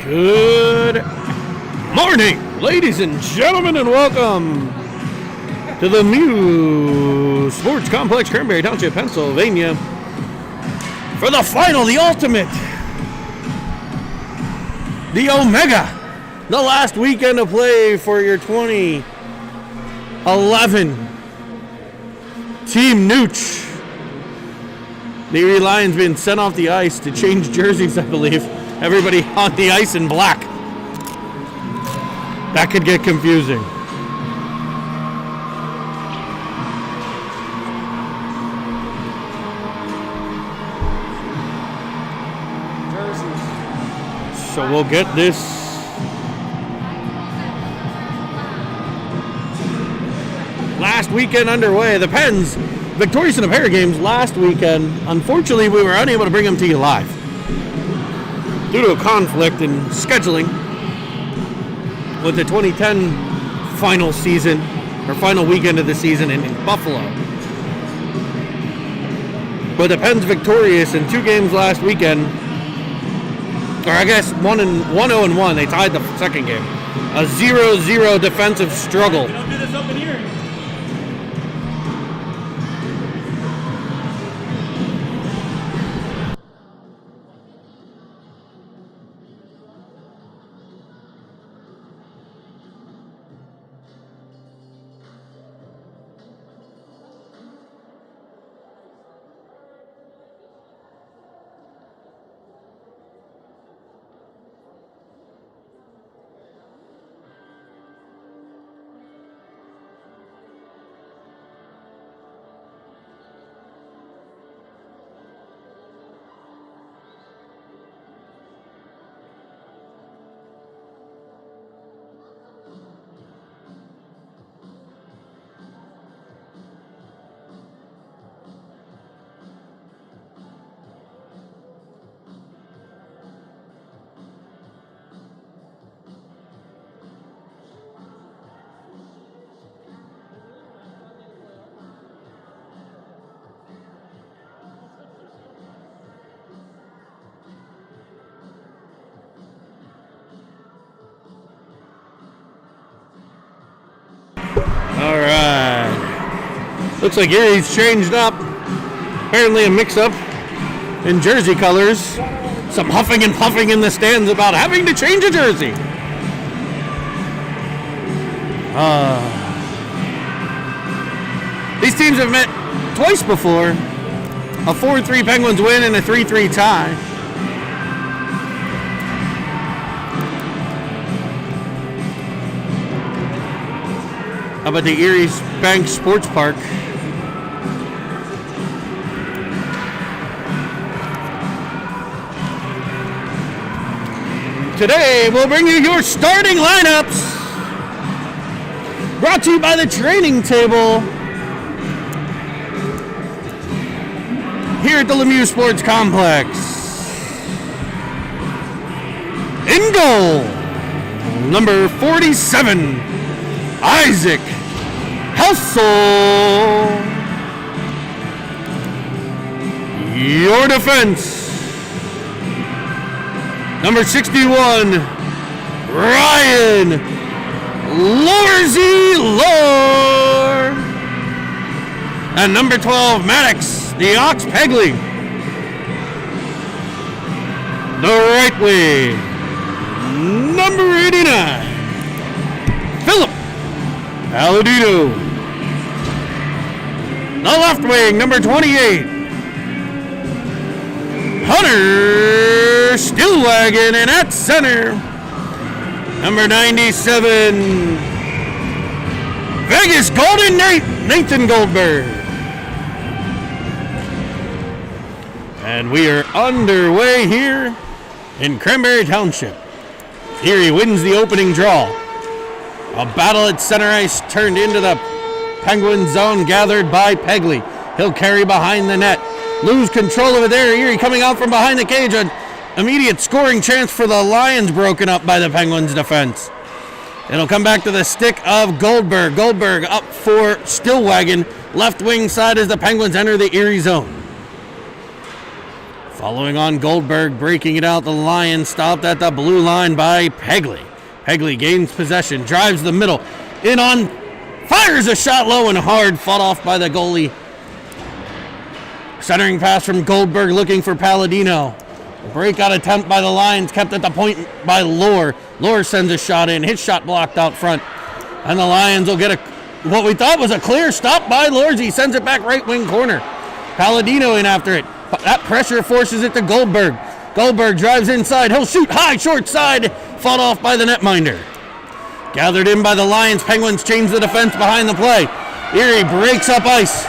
Good morning, ladies and gentlemen, and welcome to the Mew Sports Complex, Cranberry Township, Pennsylvania, for the final, the ultimate, the Omega, the last weekend of play for your 2011 Team Nooch. The Erie Lions been sent off the ice to change jerseys, I believe. Everybody on the ice in black. That could get confusing. Jerseys. So we'll get this last weekend underway. The Pens victorious in a pair of games last weekend. Unfortunately, we were unable to bring them to you live due to a conflict in scheduling with the 2010 final season, or final weekend of the season in Buffalo. But the Pens victorious in two games last weekend, or I guess 1-0-1. They tied the second game. A 0-0 defensive struggle. We don't do this up in here. All right. Looks like Erie's changed up. Apparently a mix-up in jersey colors. Some huffing and puffing in the stands about having to change a jersey. These teams have met twice before. A 4-3 Penguins win and a 3-3 tie. How about the Erie Bank Sports Park? Today, we'll bring you your starting lineups. Brought to you by the Training Table here at the Lemieux Sports Complex. In goal, number 47, Isaac Helsel. Your defense, number 61, Ryan Lorzy Lore. And number 12, Maddox, the Ox Pegley. The right wing, number 89, Philip Aladino. The left wing, number 28, Hunter Stillwagon. And at center, number 97, Vegas Golden Knight, Nathan Goldberg. And we are underway here in Cranberry Township. Erie wins the opening draw. A battle at center ice turned into the Penguin zone, gathered by Pegley. He'll carry behind the net. Lose control of it there. Erie coming out from behind the cage. An immediate scoring chance for the Lions, broken up by the Penguins defense. It'll come back to the stick of Goldberg. Goldberg up for Stillwagon. Left wing side as the Penguins enter the Erie zone. Following on Goldberg, breaking it out. The Lions stopped at the blue line by Pegley. Pegley gains possession, drives the middle, in on, fires a shot low and hard, fought off by the goalie. Centering pass from Goldberg looking for Palladino. Breakout attempt by the Lions, kept at the point by Lohr. Lohr sends a shot in, his shot blocked out front. And the Lions will get what we thought was a clear stop by Lohr. He sends it back right wing corner. Palladino in after it. That pressure forces it to Goldberg. Goldberg drives inside. He'll shoot high, short side. Fought off by the netminder. Gathered in by the Lions. Penguins change the defense behind the play. Erie breaks up ice.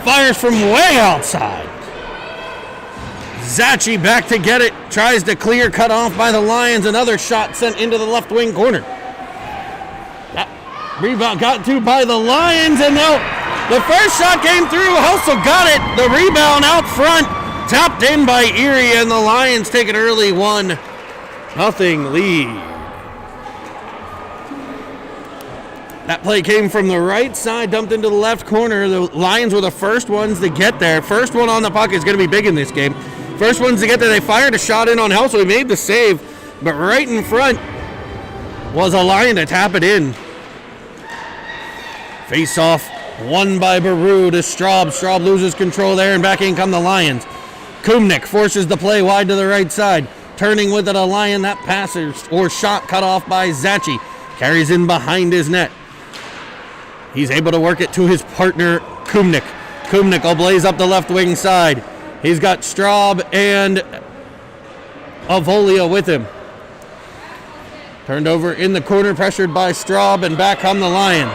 Fires from way outside. Zachy back to get it. Tries to clear, cut off by the Lions. Another shot sent into the left wing corner. That rebound got to by the Lions, and now the first shot came through. Hustle got it. The rebound out front. Tapped in by Erie, and the Lions take it early 1-0 lead. That play came from the right side, dumped into the left corner. The Lions were the first ones to get there. First one on the puck is going to be big in this game. First ones to get there. They fired a shot in on Helsel. He made the save, but right in front was a Lion to tap it in. Face off. Won by Baru to Straub. Straub loses control there, and back in come the Lions. Kumnik forces the play wide to the right side. Turning with it, a Lion. That pass or shot cut off by Zachy. Carries in behind his net. He's able to work it to his partner, Kumnik. Kumnik will blaze up the left wing side. He's got Straub and Avolia with him. Turned over in the corner, pressured by Straub, and back come the Lions.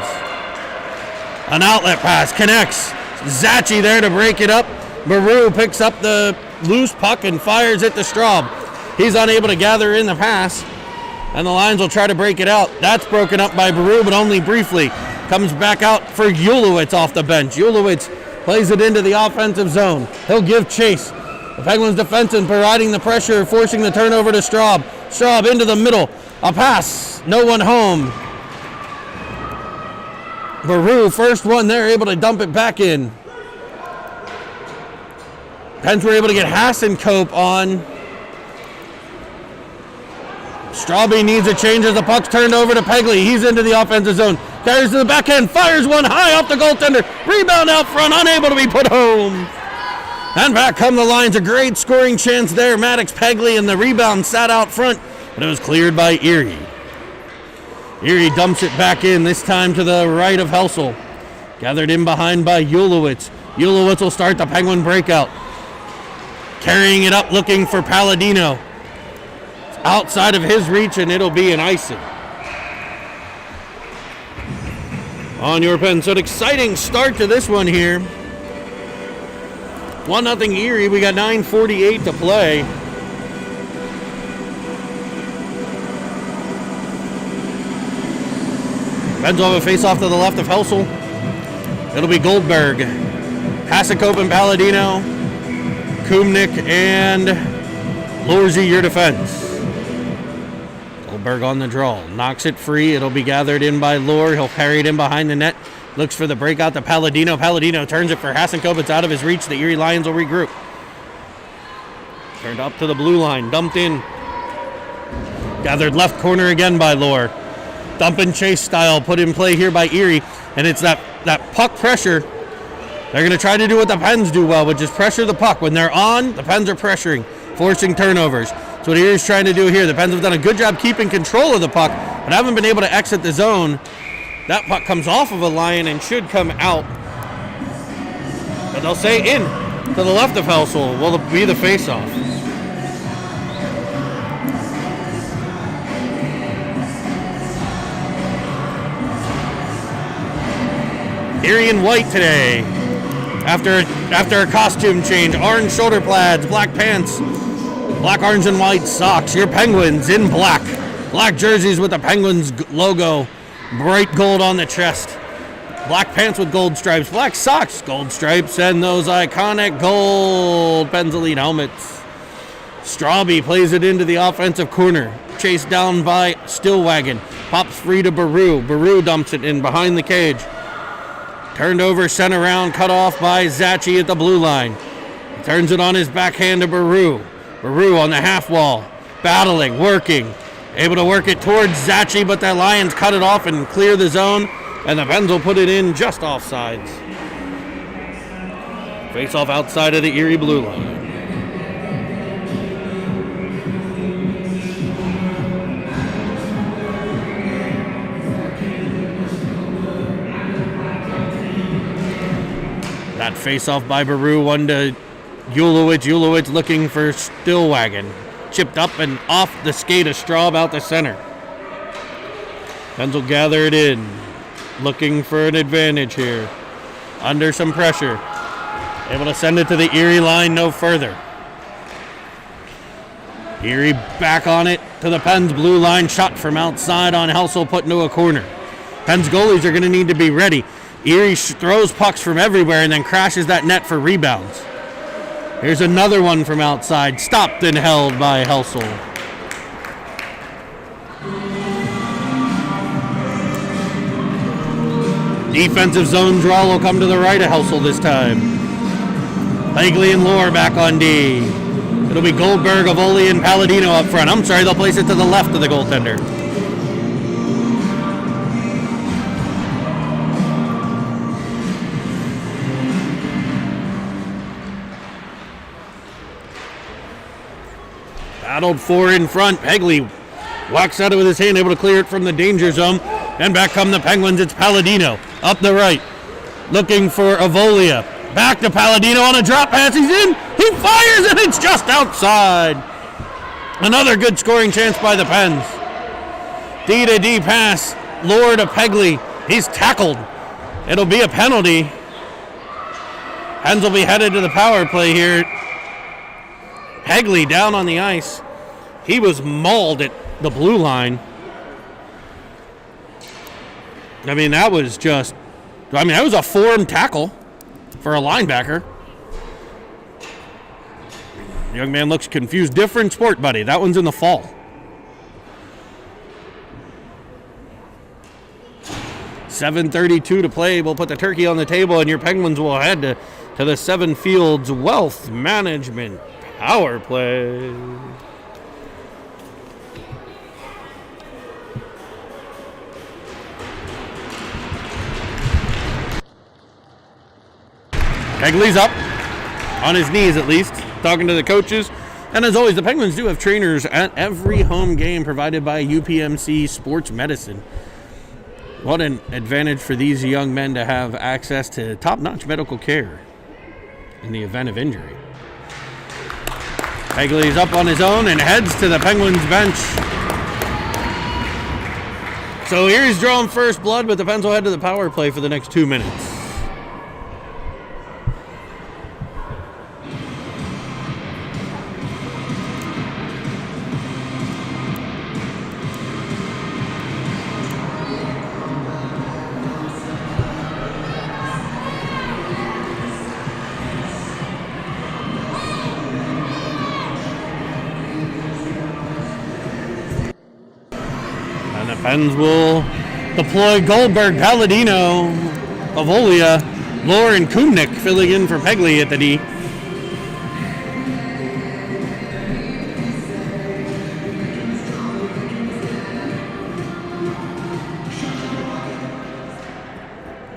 An outlet pass connects. Zachy there to break it up. Baru picks up the loose puck and fires it to Straub. He's unable to gather in the pass, and the Lions will try to break it out. That's broken up by Baru, but only briefly. Comes back out for Ulowitz off the bench. Ulowitz plays it into the offensive zone. He'll give chase. The Penguins defenseman providing the pressure, forcing the turnover to Straub. Straub into the middle. A pass. No one home. Baru, first one there, able to dump it back in. Pens were able to get Hassenkope on. Straube needs a change as the puck's turned over to Pegley. He's into the offensive zone. Carries to the backhand, fires one high off the goaltender. Rebound out front, unable to be put home. And back come the Lions. A great scoring chance there. Maddox Pegley, and the rebound sat out front, but it was cleared by Erie. Erie dumps it back in, this time to the right of Helsel. Gathered in behind by Ulowitz. Ulowitz will start the Penguin breakout. Carrying it up, looking for Palladino. Outside of his reach, and it'll be an icing. On your pen. So an exciting start to this one here. 1-0 Erie. We got 9:48 to play. Pens will have a face-off to the left of Helsel. It'll be Goldberg, Hassenkope and Palladino, Kumnik and Lorzy, your defense. Goldberg on the draw, knocks it free. It'll be gathered in by Lohr. He'll carry it in behind the net. Looks for the breakout to Palladino. Palladino turns it for Hassenkope. It's out of his reach. The Erie Lions will regroup. Turned up to the blue line, dumped in. Gathered left corner again by Lohr. Dump and chase style put in play here by Erie. And it's that puck pressure. They're going to try to do what the Pens do well, which is pressure the puck. When they're on, the Pens are pressuring, forcing turnovers. That's what Erie's trying to do here. The Pens have done a good job keeping control of the puck, but haven't been able to exit the zone. That puck comes off of a Lion and should come out. But they'll say in to the left of Helsel will be the face-off. Erie in white today. After a costume change, orange shoulder pads, black pants, black, orange, and white socks. Your Penguins in black. Black jerseys with the Penguins logo. Bright gold on the chest. Black pants with gold stripes. Black socks, gold stripes, and those iconic gold Pens Elite helmets. Straube plays it into the offensive corner. Chased down by Stillwagon. Pops free to Baru. Baru dumps it in behind the cage. Turned over, sent around, cut off by Zachy at the blue line. Turns it on his backhand to Baru. Baru on the half wall. Battling, working. Able to work it towards Zachi, but the Lions cut it off and clear the zone. And the Pens will put it in just offsides. Face off outside of the Erie blue line. That face off by Baru, one to Ulowicz. Ulowicz looking for Stillwagon. Chipped up and off the skate of Straub out the center. Pens will gather it in. Looking for an advantage here. Under some pressure. Able to send it to the Erie line no further. Erie back on it to the Pens blue line. Shot from outside on Helsel put into a corner. Pens goalies are going to need to be ready. Erie throws pucks from everywhere and then crashes that net for rebounds. Here's another one from outside. Stopped and held by Helsel. Defensive zone draw will come to the right of Helsel this time. Langley and Lohr back on D. It'll be Goldberg, Avoli, and Palladino up front. I'm sorry, they'll place it to the left of the goaltender. Battled for in front. Pegley walks at it with his hand, able to clear it from the danger zone. And back come the Penguins. It's Palladino up the right. Looking for Avolia. Back to Palladino on a drop pass. He's in. He fires and it's just outside. Another good scoring chance by the Pens. D to D pass. Lohr to Pegley. He's tackled. It'll be a penalty. Pens will be headed to the power play here. Pegley down on the ice. He was mauled at the blue line. That was that was a formed tackle for a linebacker. The young man looks confused. Different sport, buddy. That one's in the fall. $7:32 to play. We'll put the turkey on the table, and your Penguins will head to the Seven Fields Wealth Management power play. Pegley's up, on his knees at least, talking to the coaches. And as always, the Penguins do have trainers at every home game provided by UPMC Sports Medicine. What an advantage for these young men to have access to top-notch medical care in the event of injury. Pegley's up on his own and heads to the Penguins bench. So Erie's drawing first blood, but the Pens will head to the power play for the next 2 minutes. Pens will deploy Goldberg, Palladino, Avolia, Lohr, and Kumnik filling in for Pegley at the D.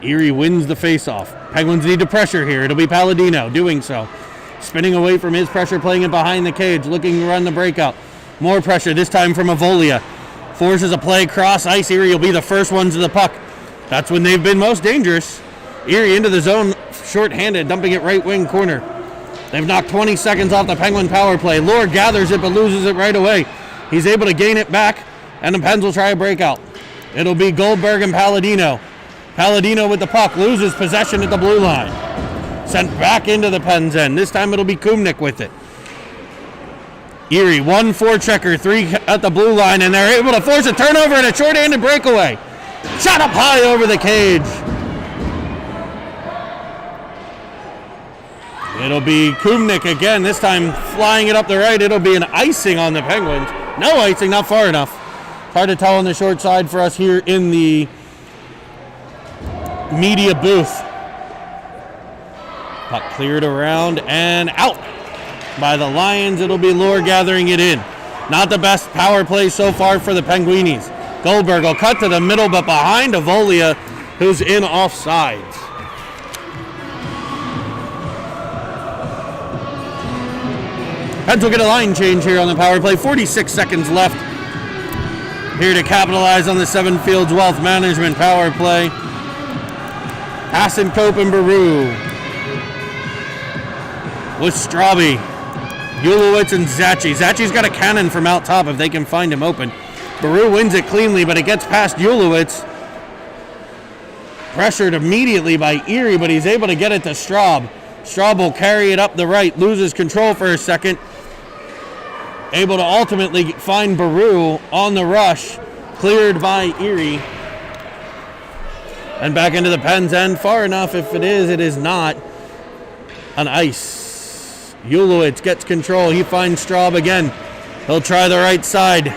Erie wins the faceoff. Penguins need to pressure here. It'll be Palladino doing so. Spinning away from his pressure, playing it behind the cage, looking to run the breakout. More pressure, this time from Avolia. Forces a play cross ice. Erie will be the first ones to the puck. That's when they've been most dangerous. Erie into the zone, short-handed, dumping it right wing corner. They've knocked 20 seconds off the Penguin power play. Lohr gathers it but loses it right away. He's able to gain it back, and the Pens will try a breakout. It'll be Goldberg and Palladino. Palladino with the puck, loses possession at the blue line. Sent back into the Pens end. This time it'll be Kumnik with it. Erie, 1-4 checker, 3 at the blue line, and they're able to force a turnover and a short-handed breakaway. Shot up high over the cage. It'll be Kumnik again, this time flying it up the right. It'll be an icing on the Penguins. No icing, not far enough. Hard to tell on the short side for us here in the media booth. Puck cleared around and out by the Lions. It'll be Lohr gathering it in. Not the best power play so far for the Penguinis. Goldberg will cut to the middle, but behind Avolia, who's in offsides. Pens will get a line change here on the power play. 46 seconds left. Here to capitalize on the Seven Fields Wealth Management power play. Hassan, Cope, and Baru. With Straube, Ulowitz, and Zachi. Zachi's got a cannon from out top if they can find him open. Baru wins it cleanly, but it gets past Ulowitz. Pressured immediately by Erie, but he's able to get it to Straub. Straub will carry it up the right, loses control for a second. Able to ultimately find Baru on the rush, cleared by Erie. And back into the Pens end, far enough. If it is not. On ice. Ulowitz gets control. He finds Straub again. He'll try the right side.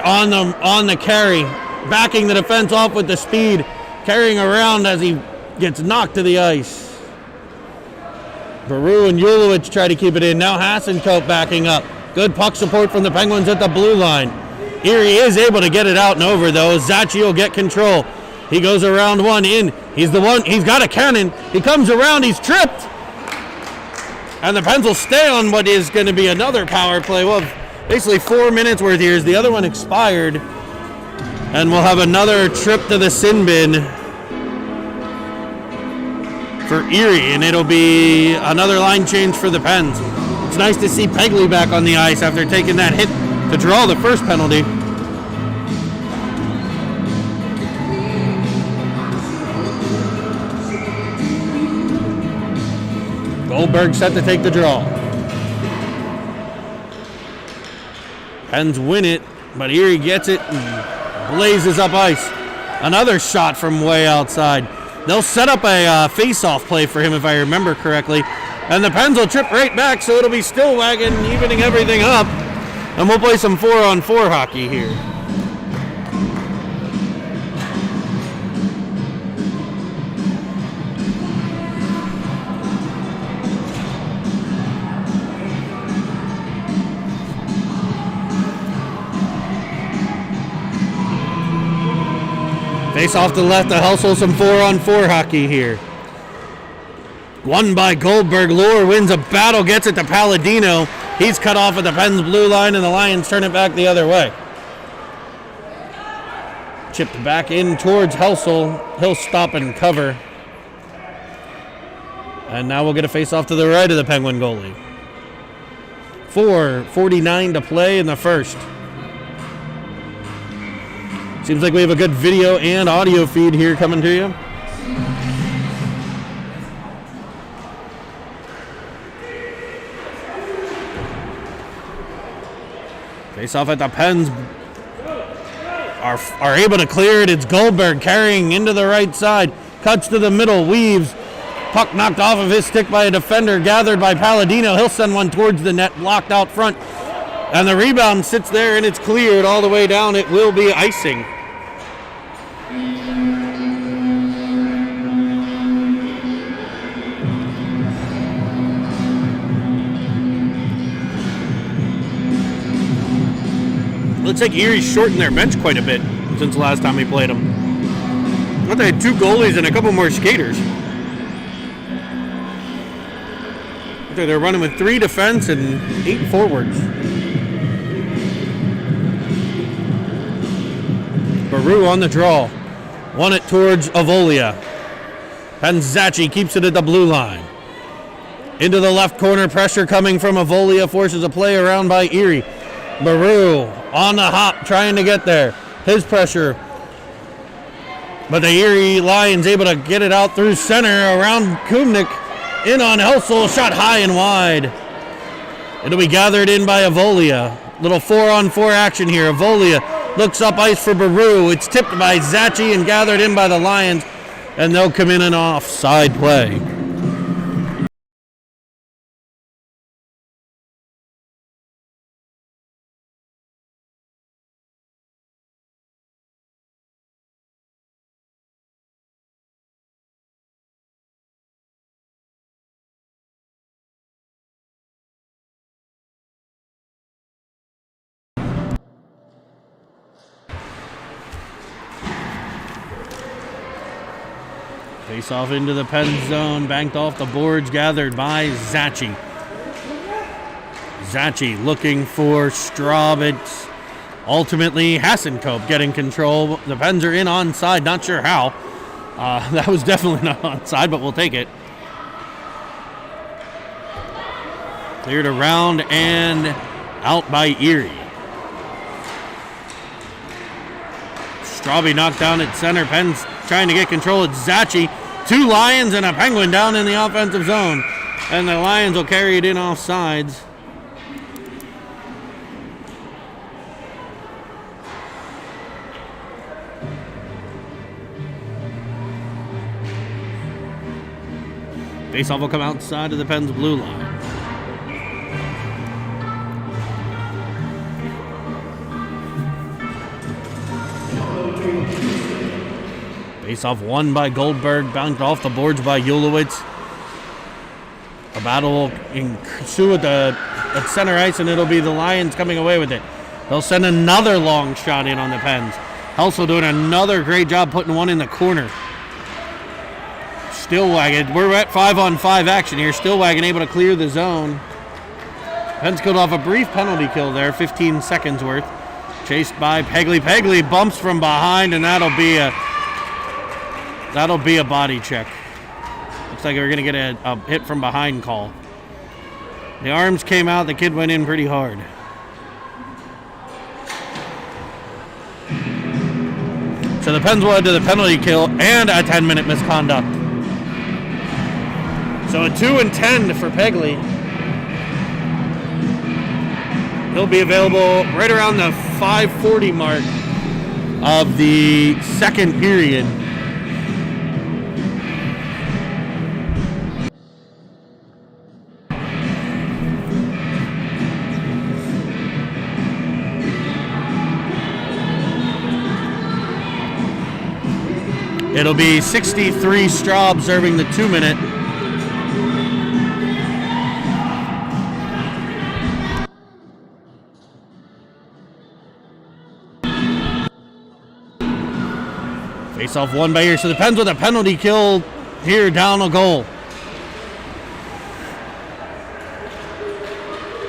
On the carry. Backing the defense off with the speed. Carrying around as he gets knocked to the ice. Baru and Ulowitz try to keep it in. Now Hassenkope backing up. Good puck support from the Penguins at the blue line. Erie is able to get it out and over, though. Zachi will get control. He goes around one in. He's the one. He's got a cannon. He comes around. He's tripped. And the Pens will stay on what is going to be another power play. Well, basically 4 minutes worth here. The other one expired. And we'll have another trip to the sin bin for Erie. And it'll be another line change for the Pens. It's nice to see Pegley back on the ice after taking that hit to draw the first penalty. Goldberg set to take the draw. Pens win it, but Erie gets it and blazes up ice. Another shot from way outside. They'll set up a face-off play for him if I remember correctly. And the Pens will trip right back, so it'll be still wagon, evening everything up. And we'll play some 4-on-4 hockey here. Face off to the left to hustle some 4-on-4 hockey here. Won by Goldberg. Lohr wins a battle, gets it to Palladino. He's cut off at the Pens blue line, and the Lions turn it back the other way. Chipped back in towards Helsel. He'll stop and cover. And now we'll get a face-off to the right of the Penguin goalie. 4:49 to play in the first. Seems like we have a good video and audio feed here coming to you. Face off at the Pens are able to clear it. It's Goldberg carrying into the right side. Cuts to the middle, weaves. Puck knocked off of his stick by a defender, gathered by Palladino. He'll send one towards the net, blocked out front. And the rebound sits there and it's cleared all the way down. It will be icing. Looks like Erie's shortened their bench quite a bit since the last time we played them. I thought they had 2 goalies and a couple more skaters. They're running with 3 defense and 8 forwards. Baru on the draw. Won it towards Avolia. Penzacci keeps it at the blue line. Into the left corner, pressure coming from Avolia, forces a play around by Erie. Baru on the hop, trying to get there. His pressure. But the Erie Lions able to get it out through center around Kumnik. In on Helsel, shot high and wide. It'll be gathered in by Avolia. Little 4-on-4 action here. Avolia looks up ice for Baru. It's tipped by Zachi and gathered in by the Lions. And they'll come in an offside play. Face off into the pen zone, banked off the boards, gathered by Zachi. Zachi looking for Straub. It's ultimately Hassenkope getting control. The Pens are in onside, not sure how. That was definitely not onside, but we'll take it. Cleared around and out by Erie. Straub knocked down at center. Pens trying to get control. It's Zachi. 2 Lions and a Penguin down in the offensive zone. And the Lions will carry it in off sides. Faceoff will come outside of the Pens blue line. Faceoff won by Goldberg, bounced off the boards by Ulowitz. A battle will ensue at center ice, and it'll be the Lions coming away with it. They'll send another long shot in on the Pens. Helsel doing another great job putting one in the corner. Stillwagon, we're at 5-on-5 action here. Stillwagon able to clear the zone. Pens killed off a brief penalty kill there, 15 seconds worth. Chased by Pegley. Pegley bumps from behind, and that'll be a body check. Looks like we're gonna get a hit from behind call. The arms came out. The kid went in pretty hard. So the Pens will head to the penalty kill and a 10-minute misconduct. So a 2 and 10 for Pegley. He'll be available right around the 5:40 mark of the second period. It'll be 63 Straub serving the 2-minute. Face-off won by Erie. So the Pens with a penalty kill here, down a goal.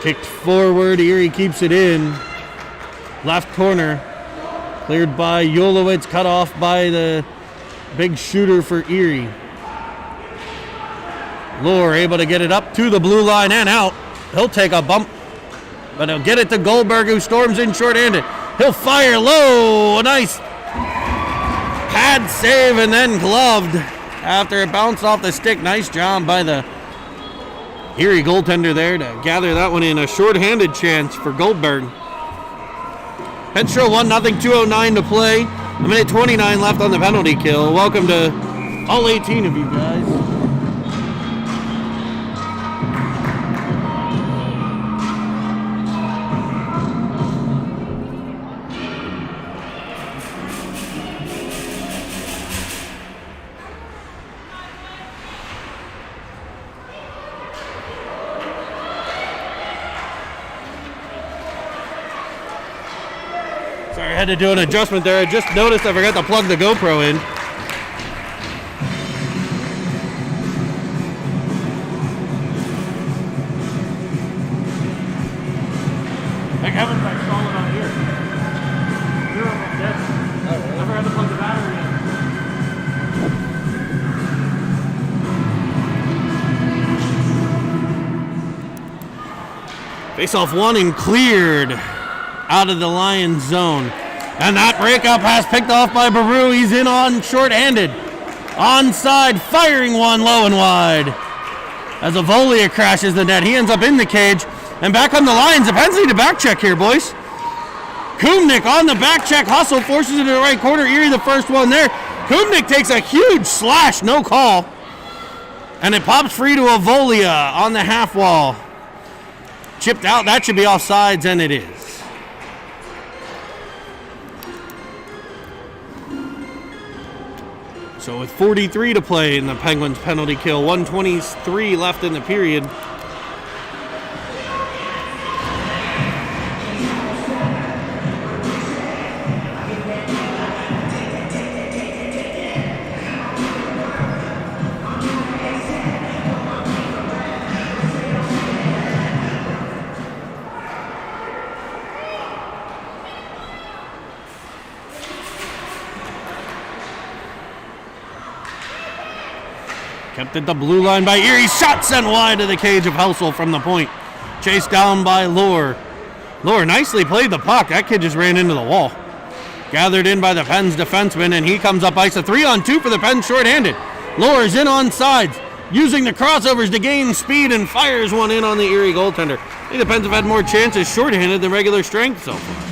Kicked forward. Erie keeps it in. Left corner. Cleared by Ulowitz. Cut off by the big shooter for Erie. Lure able to get it up to the blue line and out. He'll take a bump, but he'll get it to Goldberg, who storms in short-handed. He'll fire low. A nice pad save and then gloved after it bounced off the stick. Nice job by the Erie goaltender there to gather that one in. A short-handed chance for Goldberg. Pens trail 1-0, 2:09 to play. A minute 29 left on the penalty kill. Welcome to all 18 of you guys. Sorry, I had to do an adjustment there. I just noticed I forgot to plug the GoPro in. Hey, Kevin, I saw it on here. You're almost dead. Oh, really? I forgot to plug the battery in. Face-off won and cleared out of the Lions zone. And that breakout pass picked off by Baru. He's in on short-handed. Onside, firing one low and wide. As Avolia crashes the net, he ends up in the cage. And back on the Lions. The Pens need a back check here, boys. Kumnik on the back check. Hustle forces it to the right corner. Erie the first one there. Kumnik takes a huge slash, no call. And it pops free to Avolia on the half wall. Chipped out, that should be offsides, and it is. So with 43 to play in the Penguins penalty kill, 1:23 left in the period. Kept at the blue line by Erie. Shot sent wide to the cage of Helsel from the point. Chased down by Lohr. Lohr nicely played the puck. That kid just ran into the wall. Gathered in by the Pens defenseman, and he comes up ice. A 3-on-2 for the Pens shorthanded. Lohr is in on sides, using the crossovers to gain speed and fires one in on the Erie goaltender. I think the Pens have had more chances shorthanded than regular strength so far.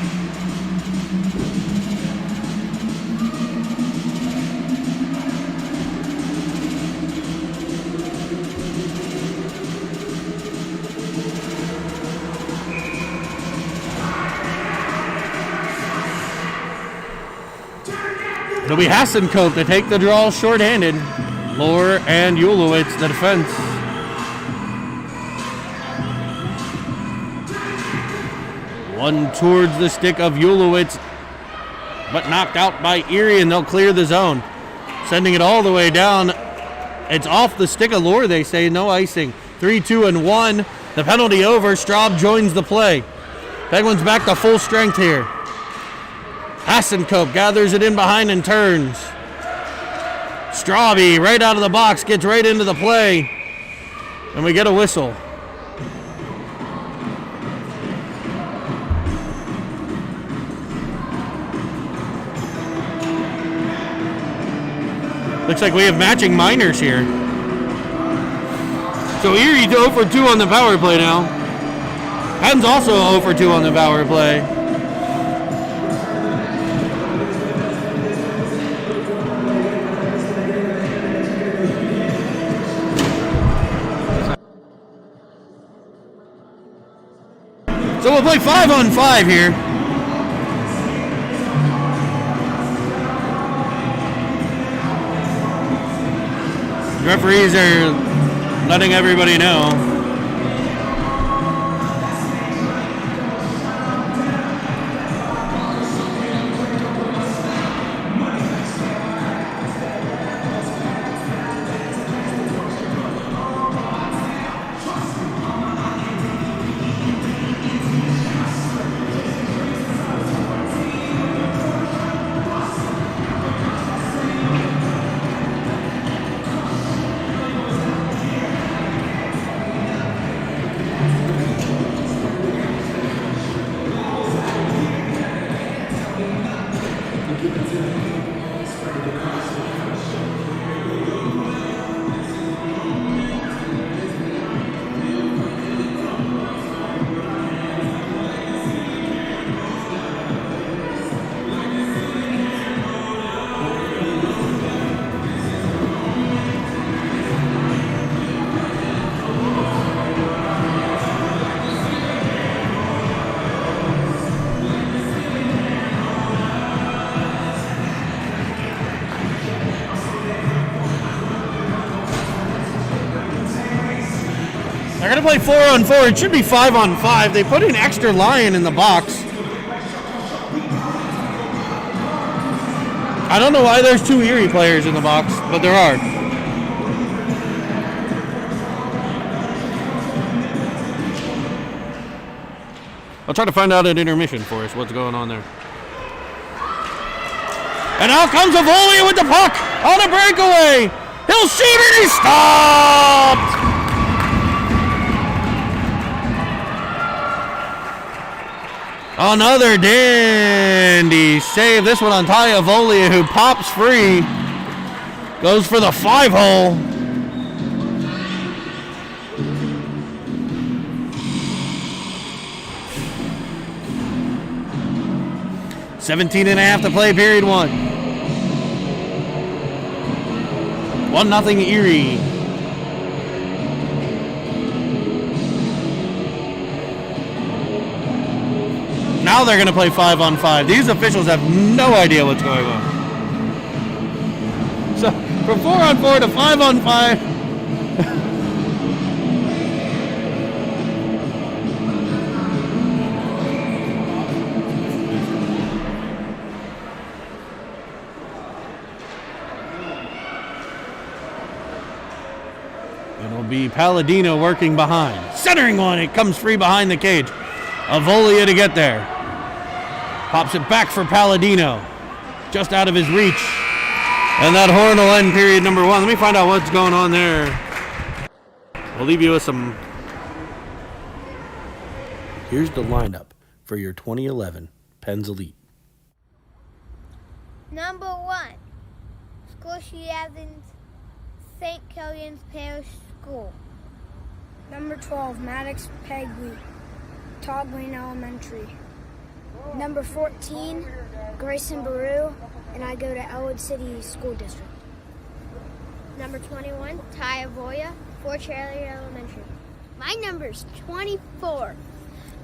It'll be Hassenkope to take the draw shorthanded. Lohr and Ulowitz, the defense. One towards the stick of Ulowitz, but knocked out by Erie, and they'll clear the zone. Sending it all the way down. It's off the stick of Lohr, they say. No icing. 3-2-1. The penalty over. Straub joins the play. Penguins back to full strength here. Hassenkope gathers it in behind and turns. Straube right out of the box, gets right into the play, and we get a whistle. Looks like we have matching minors here. So Erie 0 for 2 on the power play now. Pens also 0 for 2 on the power play. So we'll play 5-on-5 here. The referees are letting everybody know. They're going to play 4-on-4. It should be 5-on-5. They put an extra lion in the box. I don't know why there's 2 Erie players in the box, but there are. I'll try to find out at intermission for us what's going on there. And out comes Avolia with the puck on a breakaway. He'll shoot it. He's stopped. Another dandy save. This one on Ty Avolia, who pops free. Goes for the 5-hole. $17.5 to play, period 1. 1-0 Erie. Now they're going to play 5-on-5. These officials have no idea what's going on. So from 4-on-4 to 5-on-5. It'll be Palladino working behind. Centering one. It comes free behind the cage. Avolia to get there. Pops it back for Palladino. Just out of his reach. And that horn will end period number 1. Let me find out what's going on there. We'll leave you with some. Here's the lineup for your 2011 Pens Elite. Number 1, Squishy Evans, St. Killian's Parish School. Number 12, Maddox Pegley, Todd Green Elementary. Number 14, Grayson Baru, and I go to Elwood City School District. Number 21, Ty Avoya, Fort Charlie Elementary. My number's 24.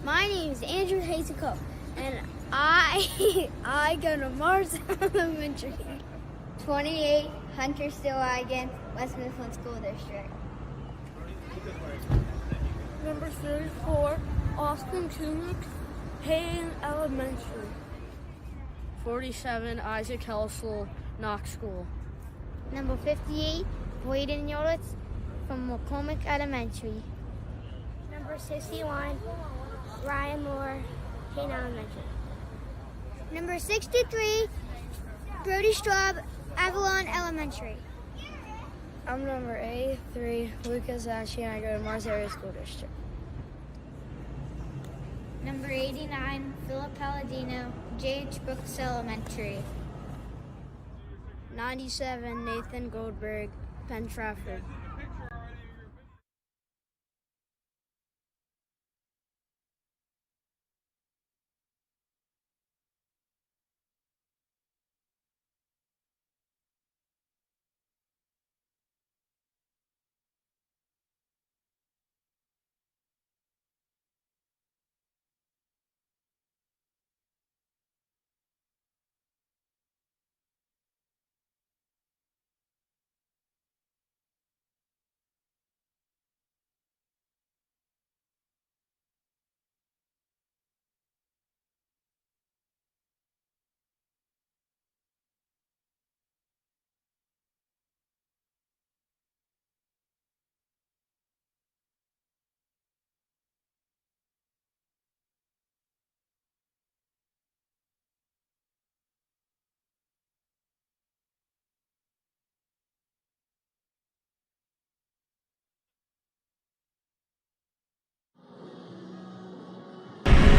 My name is Andrew Hazelcoat, and I go to Mars Elementary. 28, Hunter Stillwagon, West Mifflin School District. Number 34, Austin Tunick, Hayden Elementary. 47, Isaac Helsel, Knox School. Number 58, Boyden Yolitz from McCormick Elementary. Number 61, Ryan Moore, Hayden Elementary. Number 63, Brody Straub, Avalon Elementary. I'm number 83, Lucas Ashley, and I go to Mars Area School District. Number 89, Philip Palladino, J.H. Brooks Elementary. 97, Nathan Goldberg, Penn Trafford.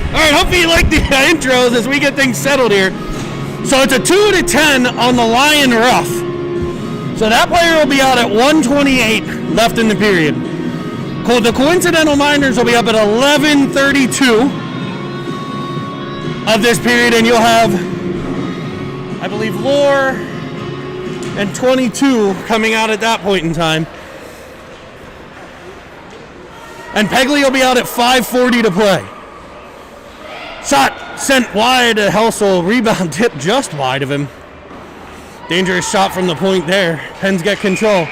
All right, hopefully you like the intros as we get things settled here. So it's a 2-10 on the Lion Rough. So that player will be out at 1:28 left in the period. The Coincidental Miners will be up at 11:32 of this period, and you'll have, I believe, Lore and 22 coming out at that point in time. And Pegley will be out at 5:40 to play. Shot sent wide to Helsel. Rebound tipped just wide of him. Dangerous shot from the point there. Pens get control.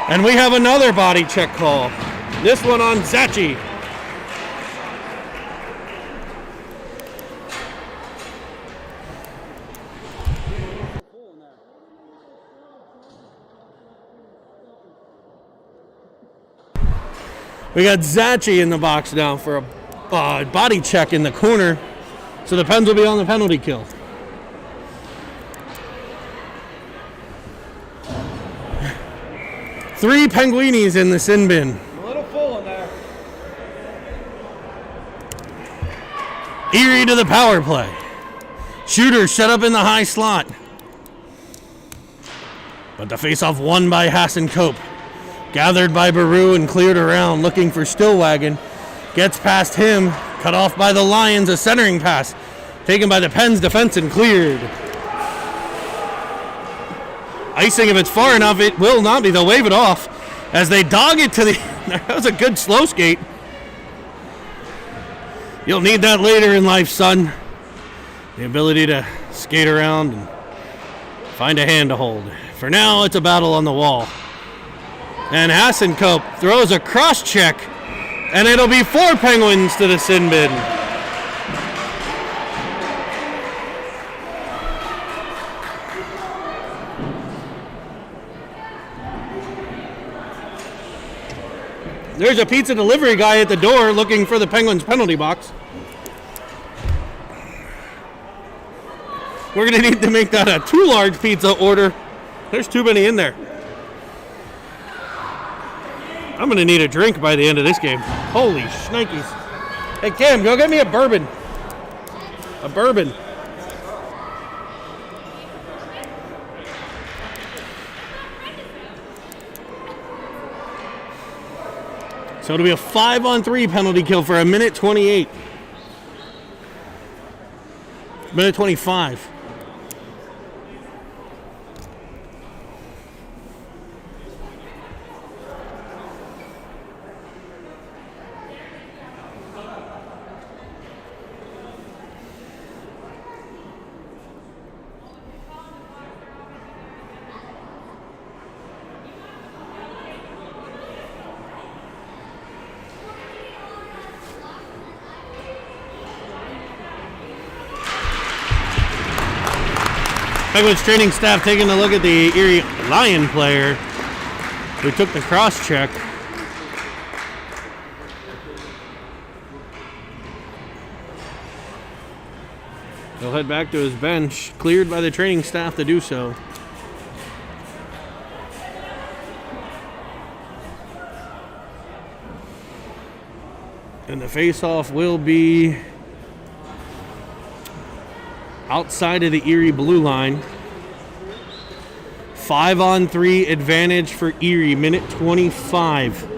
And we have another body check call. This one on Zachi. We got Zachi in the box now for a body check in the corner, so the Pens will be on the penalty kill. Three Penguinis in the sin bin. A little full in there. Erie to the power play. Shooter shut up in the high slot. But the faceoff won by Hassan Cope. Gathered by Baru and cleared around, looking for Stillwagon. Gets past him, cut off by the Lions, a centering pass. Taken by the Pens defense and cleared. Icing, if it's far enough, it will not be. They'll wave it off as they dog it to the... That was a good slow skate. You'll need that later in life, son. The ability to skate around and find a hand to hold. For now, it's a battle on the wall. And Hassan Cope throws a cross check, and it'll be 4 Penguins to the sin bin. There's a pizza delivery guy at the door looking for the Penguins penalty box. We're going to need to make that a 2 large pizza order There's too many in there. I'm going to need a drink by the end of this game. Holy shnikes. Hey, Cam, go get me a bourbon. A bourbon. So it'll be a 5-on-3 penalty kill for a minute 28. Minute 25. Penguins training staff taking a look at the Erie Lion player who took the cross check. He'll head back to his bench, cleared by the training staff to do so. And the face-off will be outside of the Erie blue line. 5-on-3 advantage for Erie, minute 25.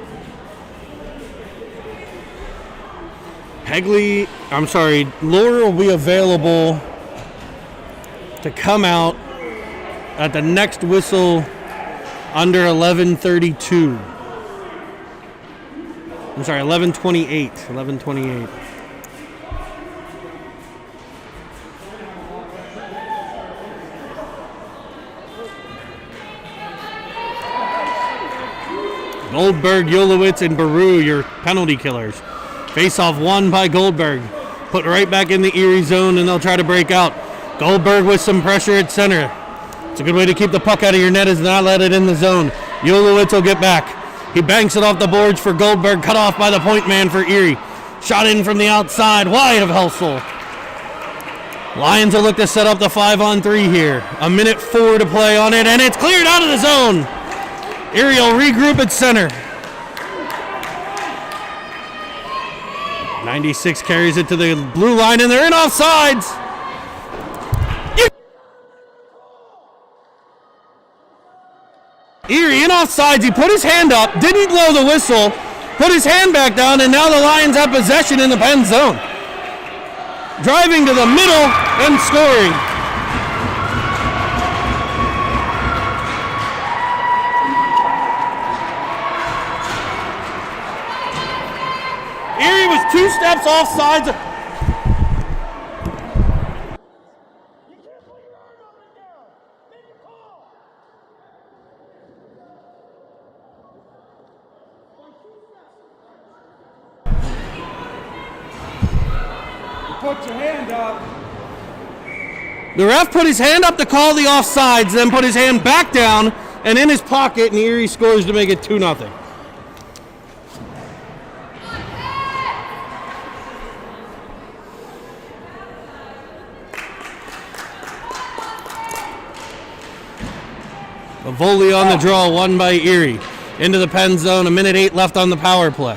Laura will be available to come out at the next whistle under 11:32. 11:28. 11:28. Goldberg, Yolowitz, and Baru, your penalty killers. Face-off won by Goldberg. Put right back in the Erie zone, and they'll try to break out. Goldberg with some pressure at center. It's a good way to keep the puck out of your net is not let it in the zone. Yolowitz will get back. He banks it off the boards for Goldberg, cut off by the point man for Erie. Shot in from the outside, wide of Helsel. Lions will look to set up the 5-on-3 here. A minute 4 to play on it, and it's cleared out of the zone. Erie will regroup at center. 96 carries it to the blue line, and they're in offsides. Erie in offsides. He put his hand up, didn't blow the whistle, put his hand back down, and now the Lions have possession in the pen zone. Driving to the middle and scoring. Erie was 2 steps offsides. Put your hand up. The ref put his hand up to call the offsides, then put his hand back down and in his pocket, and Erie scores to make it 2-0. A volley on the draw, won by Erie. Into the pen zone, a minute 8 left on the power play.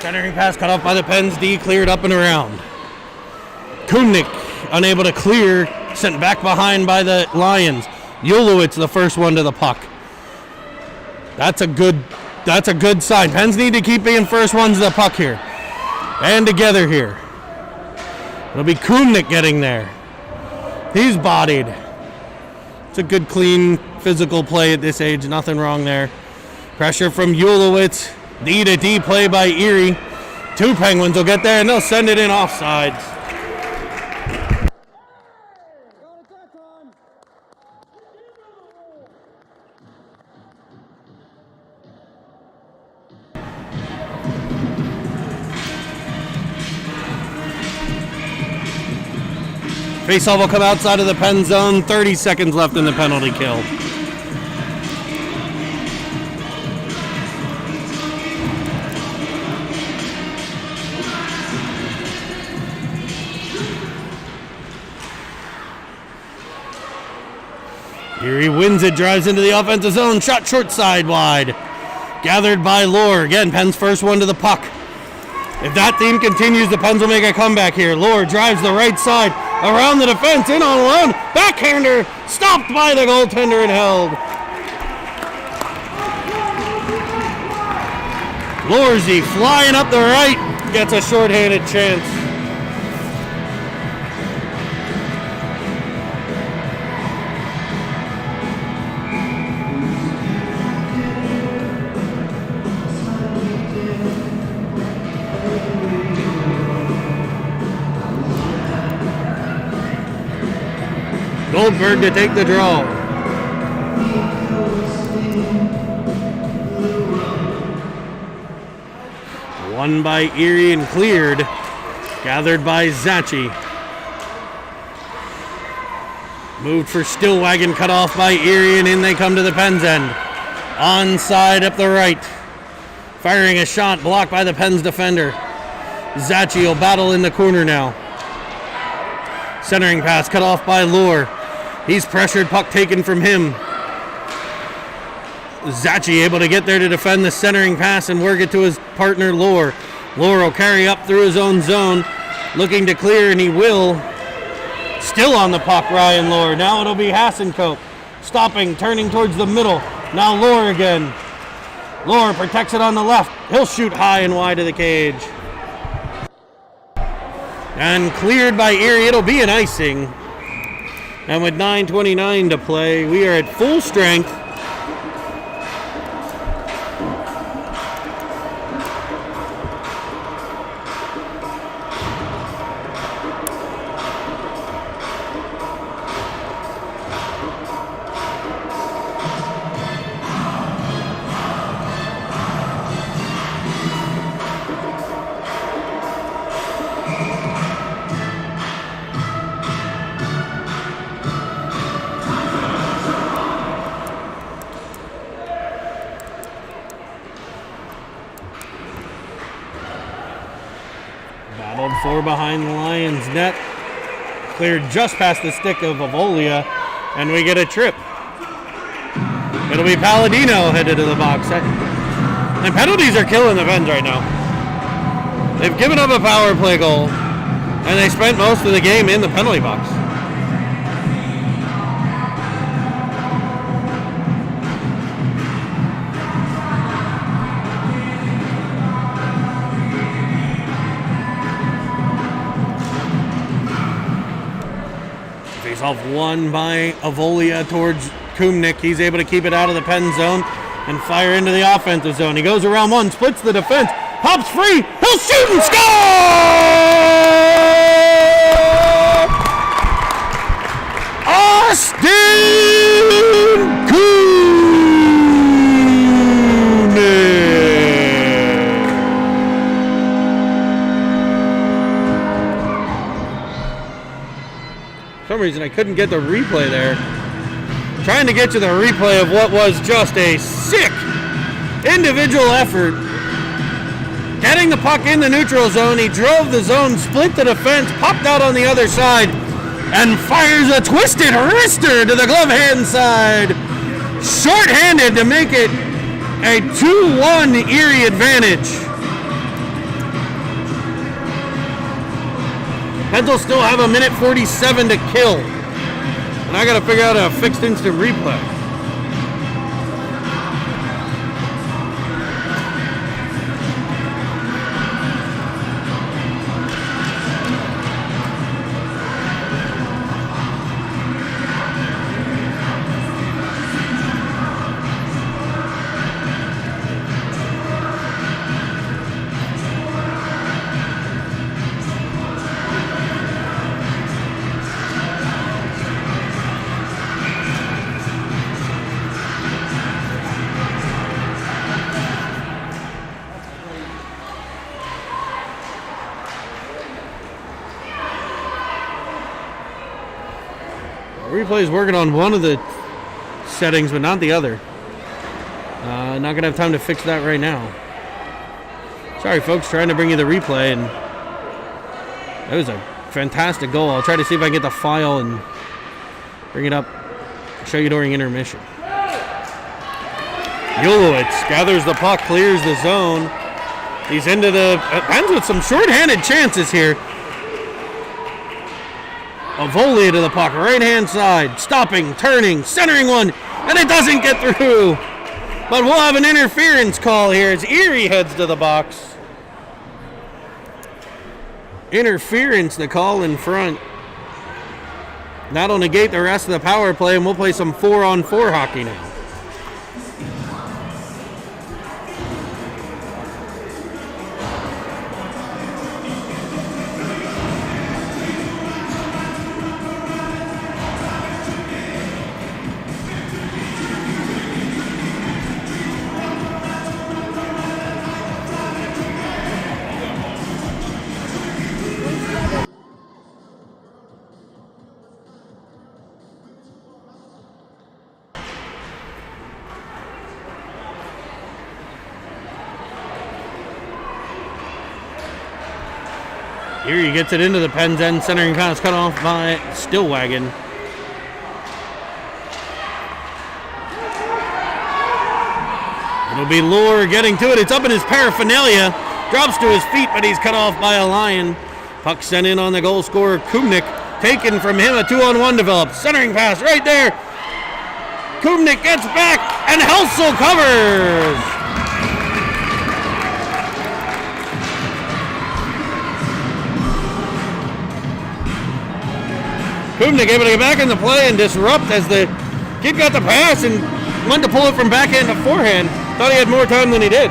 Centering pass cut off by the Pens D, cleared up and around. Kumnik unable to clear, sent back behind by the Lions. Yulowitz the first one to the puck. That's a good sign. Pens need to keep being first ones to the puck here. And together here. It'll be Kumnik getting there. He's bodied. It's a good, clean, physical play at this age. Nothing wrong there. Pressure from Yulowitz. D to D play by Erie. 2 Penguins will get there, and they'll send it in offsides. Faceoff will come outside of the pen zone. 30 seconds left in the penalty kill. Erie wins it, drives into the offensive zone, shot short side wide. Gathered by Lohr. Again, Penn's first one to the puck. If that theme continues, the Pens will make a comeback here. Lohr drives the right side, around the defense, in on one. Backhander, stopped by the goaltender and held. Lorzy flying up the right, gets a shorthanded chance. Goldberg to take the draw. Won by Erie and cleared. Gathered by Zachi. Moved for Stillwagon, cut off by Erie, and in they come to the Pens end. Onside up the right. Firing a shot, blocked by the Pens defender. Zachi will battle in the corner now. Centering pass cut off by Lohr. He's pressured, puck taken from him. Zachi able to get there to defend the centering pass and work it to his partner Lohr. Lohr will carry up through his own zone, looking to clear, and he will. Still on the puck, Ryan Lohr. Now it'll be Hassenkope. Stopping, turning towards the middle. Now Lohr again. Lohr protects it on the left. He'll shoot high and wide of the cage. And cleared by Erie, it'll be an icing. And with 9:29 to play, we are at full strength. Battled for behind the Lions net. Cleared just past the stick of Avolia, and we get a trip. It'll be Palladino headed to the box. And penalties are killing the Pens right now. They've given up a power play goal, and they spent most of the game in the penalty box. Face-off won by Avolia towards Kumnik. He's able to keep it out of the Pen zone and fire into the offensive zone. He goes around one, splits the defense, hops free, he'll shoot and score! Austin Kumnik! For some reason I couldn't get the replay there. Trying to get you the replay of what was just a sick individual effort. Getting the puck in the neutral zone, he drove the zone, split the defense, popped out on the other side, and fires a twisted wrister to the glove hand side. Short-handed to make it a 2-1 Erie advantage. Pens will still have 1:47 to kill. And I gotta figure out a fixed instant replay. Replay is working on one of the settings, but not the other. Not gonna have time to fix that right now. Sorry, folks, trying to bring you the replay, and that was a fantastic goal. I'll try to see if I can get the file and bring it up show you during intermission. Ulowitz gathers the puck, clears the zone. He's into the Pens with some shorthanded chances here. Avolia to the puck, right-hand side, stopping, turning, centering one, and it doesn't get through. But we'll have an interference call here as Erie heads to the box. Interference, the call in front. That'll negate the rest of the power play, and we'll play some 4-on-4 hockey now. Erie gets it into the Pens end, centering pass cut off by Stillwagon. It'll be Lohr getting to it. It's up in his paraphernalia. Drops to his feet, but he's cut off by a Lion. Puck sent in on the goal scorer, Kumnik. Taken from him, a 2-on-1 develops. Centering pass right there. Kumnik gets back, and Helsel covers. Kumnik able to get back in the play and disrupt as the kid got the pass and went to pull it from backhand to forehand. Thought he had more time than he did.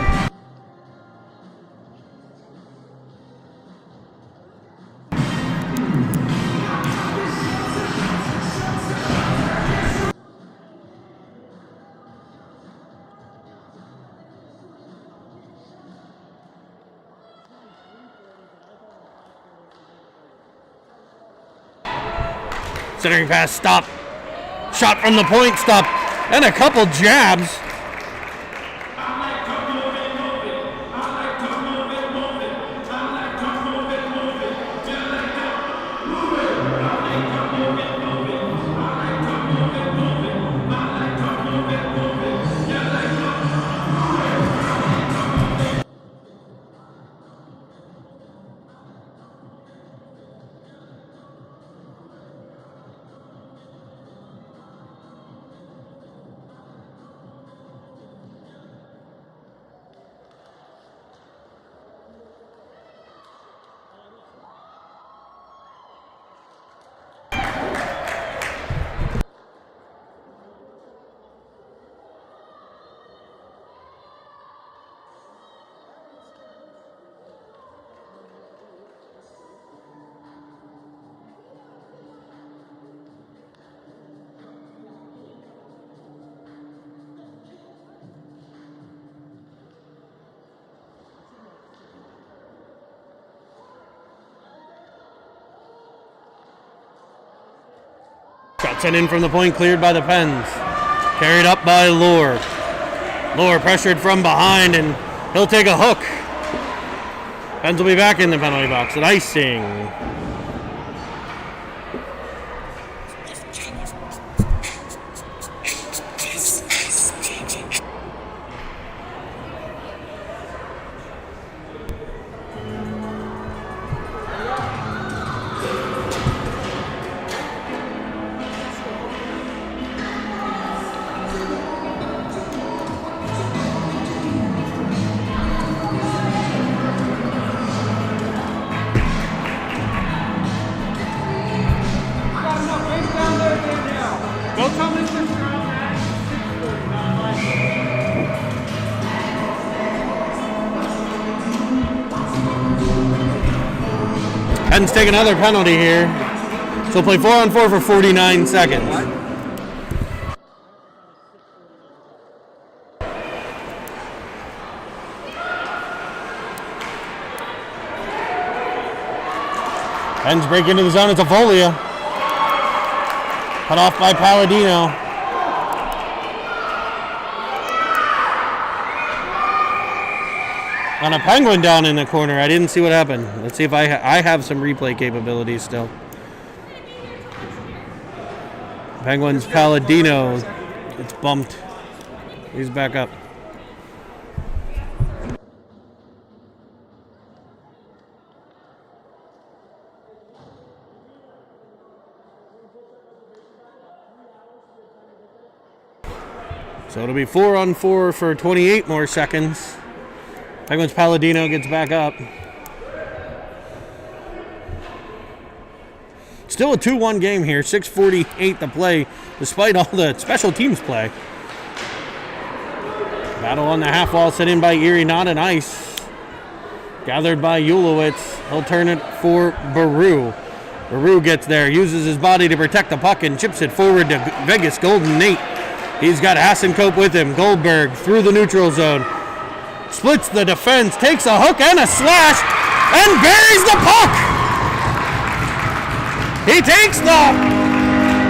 Centering pass, stop. Shot from the point, stop. And a couple jabs. Shot sent in from the point, cleared by the Pens. Carried up by Lohr. Lohr pressured from behind, and he'll take a hook. Pens will be back in the penalty box at icing. Pens take another penalty here. So we'll play 4-on-4 for 49 seconds. Pens break into the zone. It's Avolia. Cut off by Palladino. On a Penguin down in the corner. I didn't see what happened. Let's see if I have some replay capabilities still. Penguins Palladino. It's bumped. He's back up. So it'll be 4-on-4 for 28 more seconds. Penguins Palladino gets back up. Still a 2-1 game here, 6:48 to play, despite all the special teams play. Battle on the half wall set in by Erie, not an ice. Gathered by Ulowitz. He'll turn it for Baru. Baru gets there, uses his body to protect the puck and chips it forward to Vegas Golden Nate. He's got Hassenkope with him. Goldberg through the neutral zone. Splits the defense, takes a hook and a slash, and buries the puck! He takes the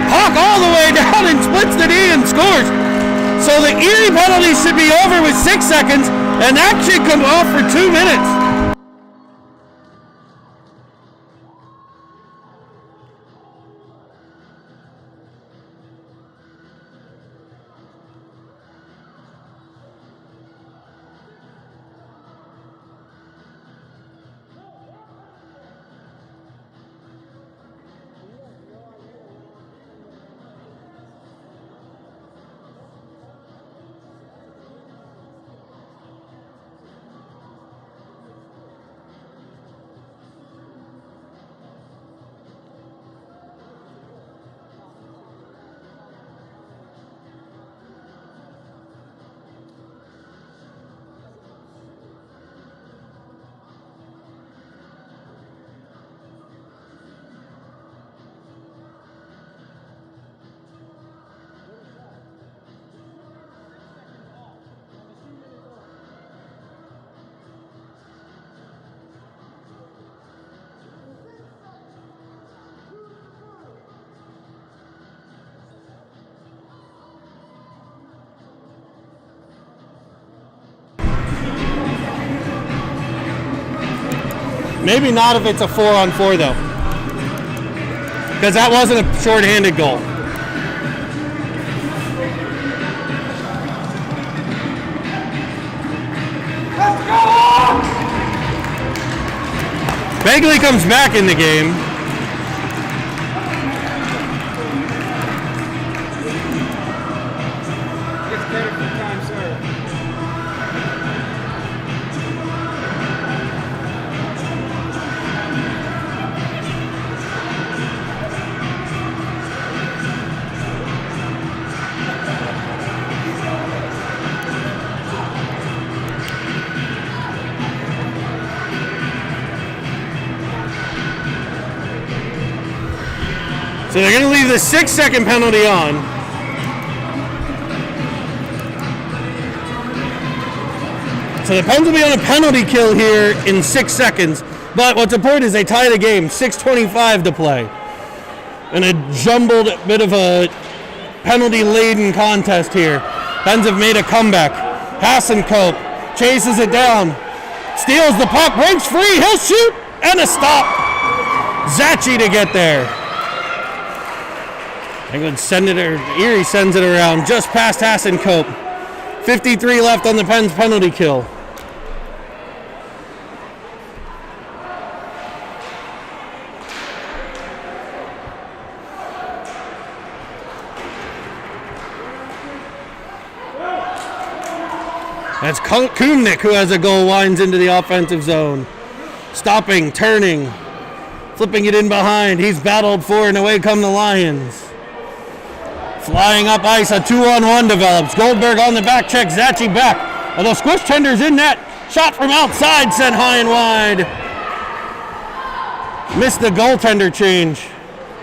puck all the way down and splits the D and scores. So the Erie penalty should be over with 6 seconds, and that should come off for 2 minutes. Maybe not if it's a 4-on-4 though, because that wasn't a shorthanded goal. Begley comes back in the game. So they're going to leave the 6-second penalty on. So the Pens will be on a penalty kill here in 6 seconds. But what's important is they tie the game, 6:25 to play. In a jumbled bit of a penalty-laden contest here. Pens have made a comeback. Hassenkope chases it down. Steals the puck, breaks free, he'll shoot, and a stop. Zachi to get there. England Erie sends it around just past Hassenkope. 53 left on the Pens penalty kill. That's Kumnik who has a goal, winds into the offensive zone. Stopping, turning, flipping it in behind. He's battled for, and away come the Lions. Flying up ice, a 2-on-1 develops. Goldberg on the back check, Zachi back. Although Squish Tender's in net. Shot from outside, sent high and wide. Missed the goaltender change.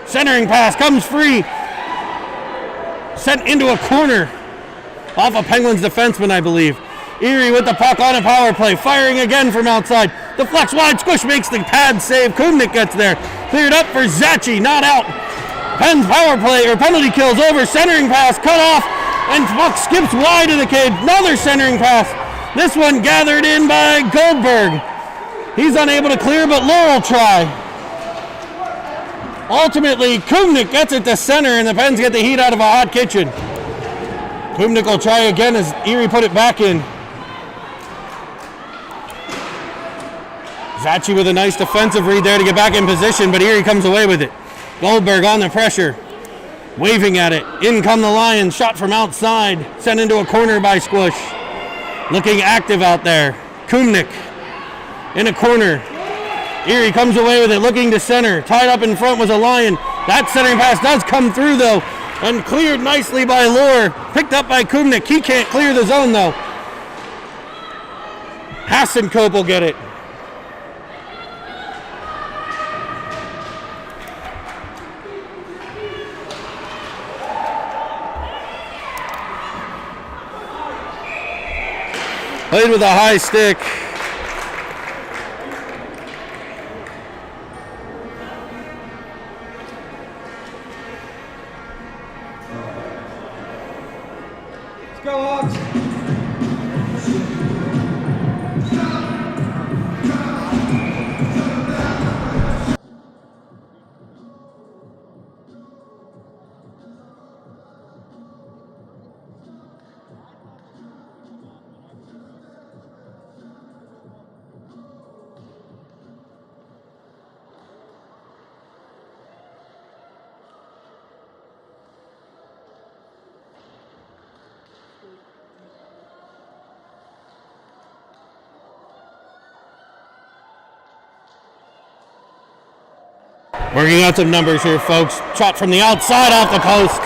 Centering pass, comes free. Sent into a corner. Off a Penguins defenseman, I believe. Erie with the puck on a power play. Firing again from outside. Deflects wide, Squish makes the pad save. Kumnik gets there. Cleared up for Zachi, not out. Pens power play, or penalty kills over, centering pass, cut off, and puck skips wide of the cage. Another centering pass. This one gathered in by Goldberg. He's unable to clear, but Laurel try. Ultimately, Kumnik gets it to center, and the Pens get the heat out of a hot kitchen. Kumnik will try again as Erie put it back in. Zachi with a nice defensive read there to get back in position, but Erie comes away with it. Goldberg on the pressure, waving at it. In come the Lions, shot from outside, sent into a corner by Squish. Looking active out there. Kumnik in a corner. Erie comes away with it, looking to center. Tied up in front was a Lion. That centering pass does come through, though, and cleared nicely by Lohr. Picked up by Kumnik. He can't clear the zone, though. Hassenkope will get it. Played with a high stick. Let's go, Hawks. Working out some numbers here, folks. Shot from the outside off the post.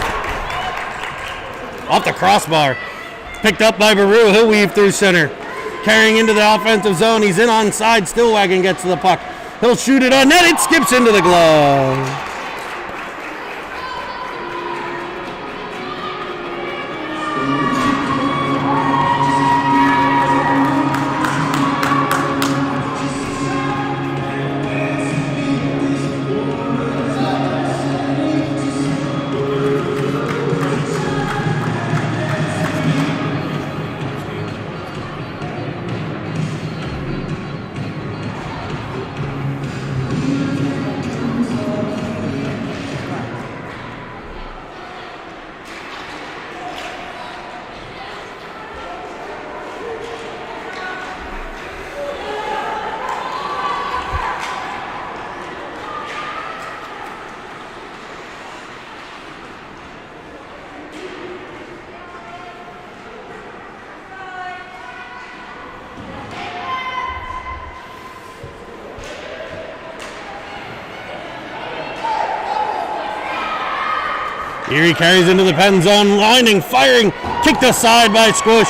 Off the crossbar. Picked up by Baru. He'll weave through center. Carrying into the offensive zone. He's in onside. Stillwagon gets to the puck. He'll shoot it on net. It skips into the glove. Erie carries into the pen zone, lining, firing, kicked aside by Squish.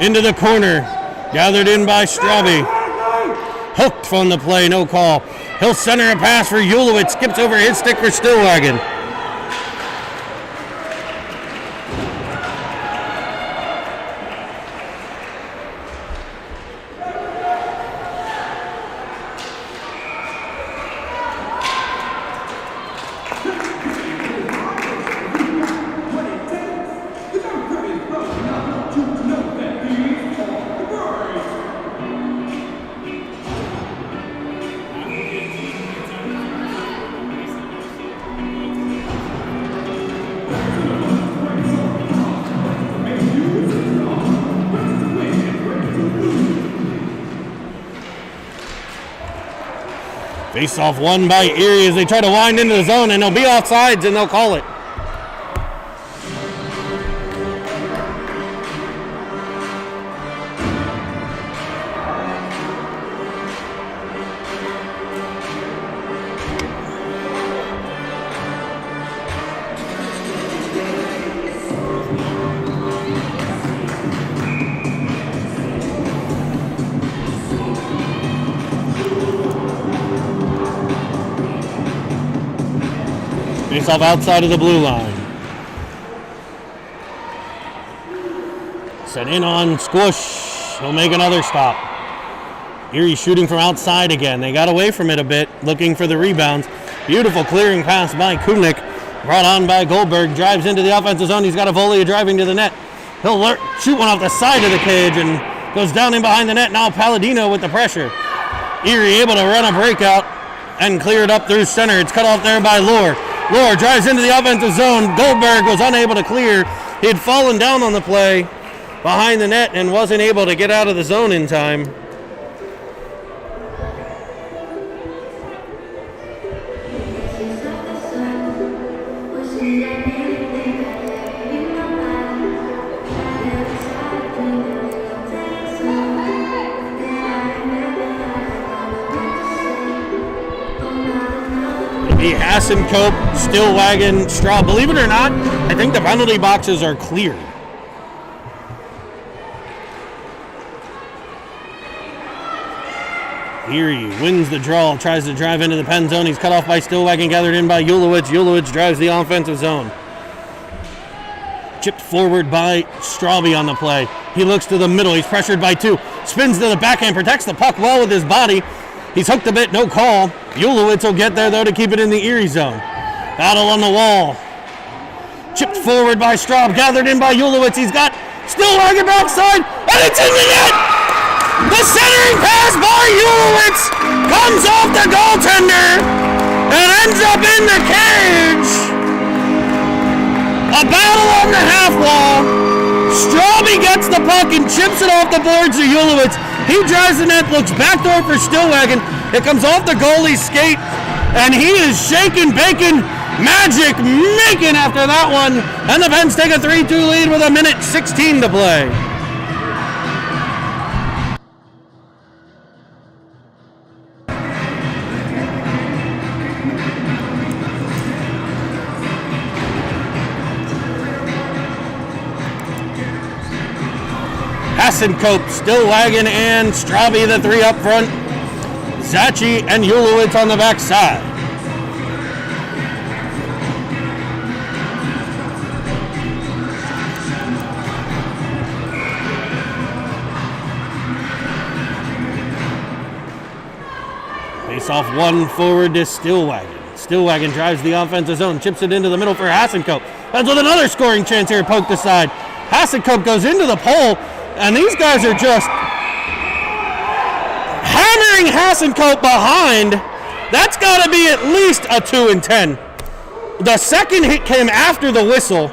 Into the corner, gathered in by Straube. Hooked from the play, no call. He'll center a pass for Ulowitz, skips over his stick for Stillwagon. Face off won by Erie as they try to wind into the zone, and they'll be offsides and they'll call it. Face off outside of the blue line. Sent in on Squish. He'll make another stop. Erie shooting from outside again. They got away from it a bit, looking for the rebounds. Beautiful clearing pass by Kumnik. Brought on by Goldberg. Drives into the offensive zone. He's got a volley driving to the net. He'll shoot one off the side of the cage and goes down in behind the net. Now Palladino with the pressure. Erie able to run a breakout. and cleared up through center. It's cut off there by Lohr. Lohr drives into the offensive zone. Goldberg was unable to clear. He had fallen down on the play behind the net and wasn't able to get out of the zone in time. Hassenkope, Stillwagon, Straub. Believe it or not, I think the penalty boxes are cleared. Erie wins the draw, tries to drive into the pen zone. He's cut off by Stillwagon, gathered in by Ulowicz. Ulowicz drives the offensive zone. Chipped forward by Straube on the play. He looks to the middle. He's pressured by two. Spins to the backhand, protects the puck well with his body. He's hooked a bit, no call. Ulowicz will get there, though, to keep it in the Erie zone. Battle on the wall. Chipped forward by Straub, gathered in by Ulowicz. He's got Stillwagon backside, and it's in the net! The centering pass by Ulowicz comes off the goaltender and ends up in the cage. A battle on the half wall. Straube gets the puck and chips it off the boards to Ulowicz. He drives the net, looks backdoor for Stillwagon. It comes off the goalie's skate, and he is shaking, baking, magic making after that one. And the Pens take a 3-2 lead with 1:16 to play. Hassenkope, Stillwagon, and Straube, the three up front. Zachi and Ulowicz on the backside. Face off one forward to Stillwagon. Stillwagon drives the offensive zone, chips it into the middle for Hassenkope. That's with another scoring chance here, poked aside. Hassenkope goes into the pole, and these guys are just hammering Hassenkope behind. That's got to be at least a 2-10. The second hit came after the whistle.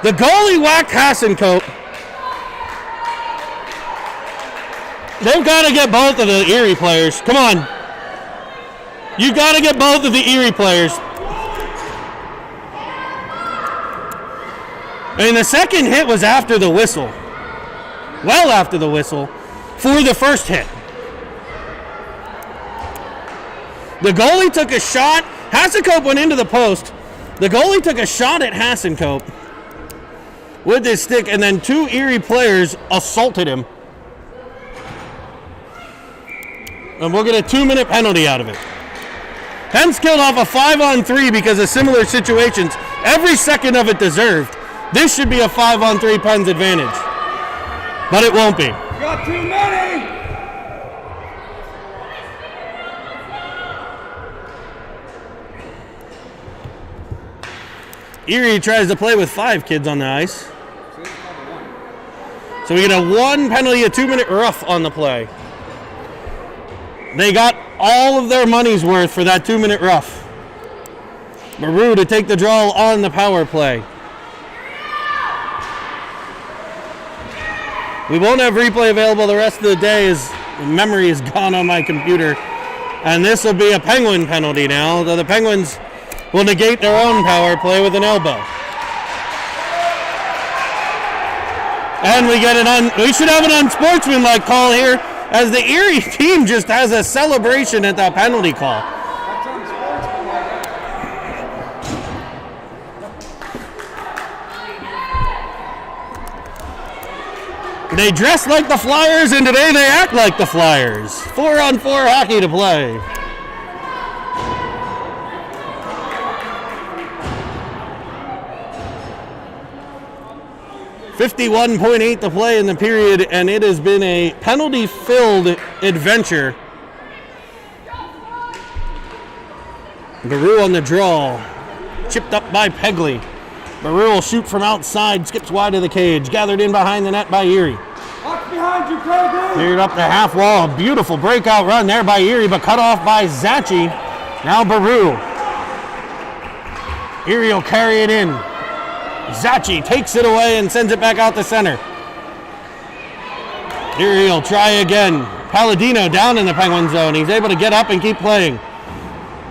The goalie whacked Hassenkope. They've got to get both of the Erie players. Come on. You got to get both of the Erie players. I mean, the second hit was after the whistle. Well after the whistle for the first hit. The goalie took a shot. Hassenkope went into the post. The goalie took a shot at Hassenkope with his stick, and then two Erie players assaulted him. And we'll get a 2-minute penalty out of it. Pens killed off a 5-on-3 because of similar situations. Every second of it deserved. This should be a 5-on-3 Pens advantage. But it won't be. You got too many! Erie tries to play with 5 kids on the ice. So we get a 1 penalty, a 2-minute rough on the play. They got all of their money's worth for that 2-minute rough. Maru to take the draw on the power play. We won't have replay available the rest of the day as memory is gone on my computer. And this will be a Penguin penalty now. The Penguins will negate their own power play with an elbow. And we get we should have an unsportsmanlike call here, as the Erie team just has a celebration at that penalty call. That's unsportsmanlike. They dress like the Flyers, and today they act like the Flyers. 4-on-4 hockey to play. .51.8 to play in the period, and it has been a penalty-filled adventure. Baru on the draw. Chipped up by Pegley. Baru will shoot from outside, skips wide of the cage. Gathered in behind the net by Erie. Up behind you, Peggy. Cleared up the half wall. A beautiful breakout run there by Erie, but cut off by Zachi. Now Baru. Erie will carry it in. Zachi takes it away and sends it back out the center. Erie will try again. Palladino down in the Penguin zone. He's able to get up and keep playing.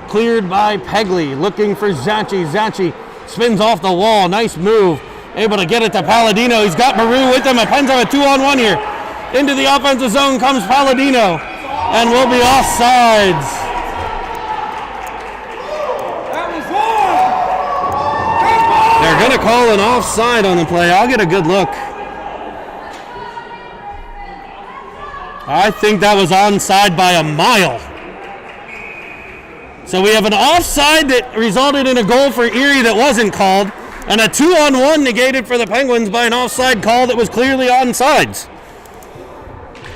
Cleared by Pegley, looking for Zachi. Zachi spins off the wall. Nice move. Able to get it to Palladino. He's got Maru with him. Pens have a 2-on-1 here. Into the offensive zone comes Palladino. And we'll be offsides. That was on. They're going to call an offside on the play. I'll get a good look. I think that was onside by a mile. So we have an offside that resulted in a goal for Erie that wasn't called, and a 2-on-1 negated for the Penguins by an offside call that was clearly onside.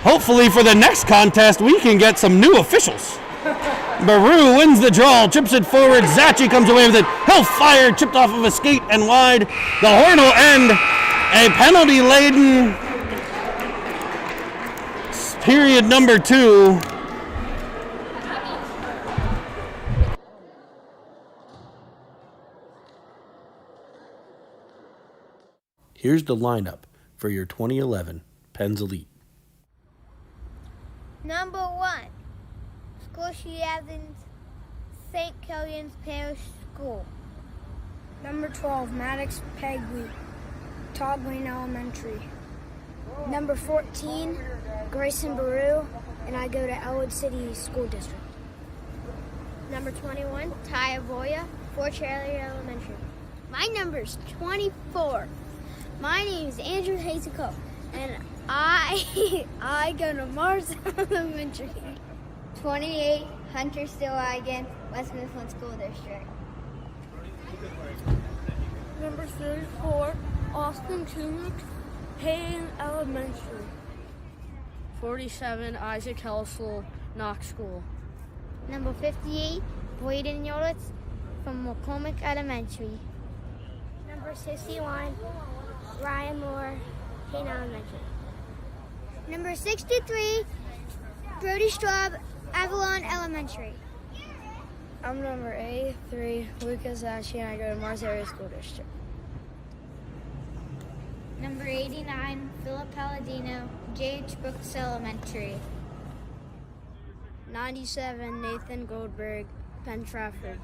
Hopefully for the next contest we can get some new officials. Baru wins the draw, chips it forward. Zachi comes away with it. He'll fire, chipped off of a skate and wide. The horn will end. A penalty-laden period number 2. Here's the lineup for your 2011 Pens Elite. Number 1, Squishy Evans, St. Killian's Parish School. Number 12, Maddox Pegley, Togwayne Elementary. Number 14, Grayson Baru, and I go to Elwood City School District. Number 21, Ty Avoya, Fort Charlie Elementary. My number's 24. My name is Andrew Hazeco, and I go to Mars Elementary. 28, Hunter Stillwagon, West Mifflin School District. Number 34, Austin Tunick, Hayden Elementary. 47, Isaac Helsel, Knox School. Number 58, Boyden Yolitz from McCormick Elementary. Number 61, Ryan Moore, Hayden Elementary. Number 63, Brody Straub, Avalon Elementary. I'm number 83, Lucas Ashley, and I go to Mars Area School District. Number 89, Philip Palladino, J.H. Brooks Elementary. 97, Nathan Goldberg, Penn Trafford.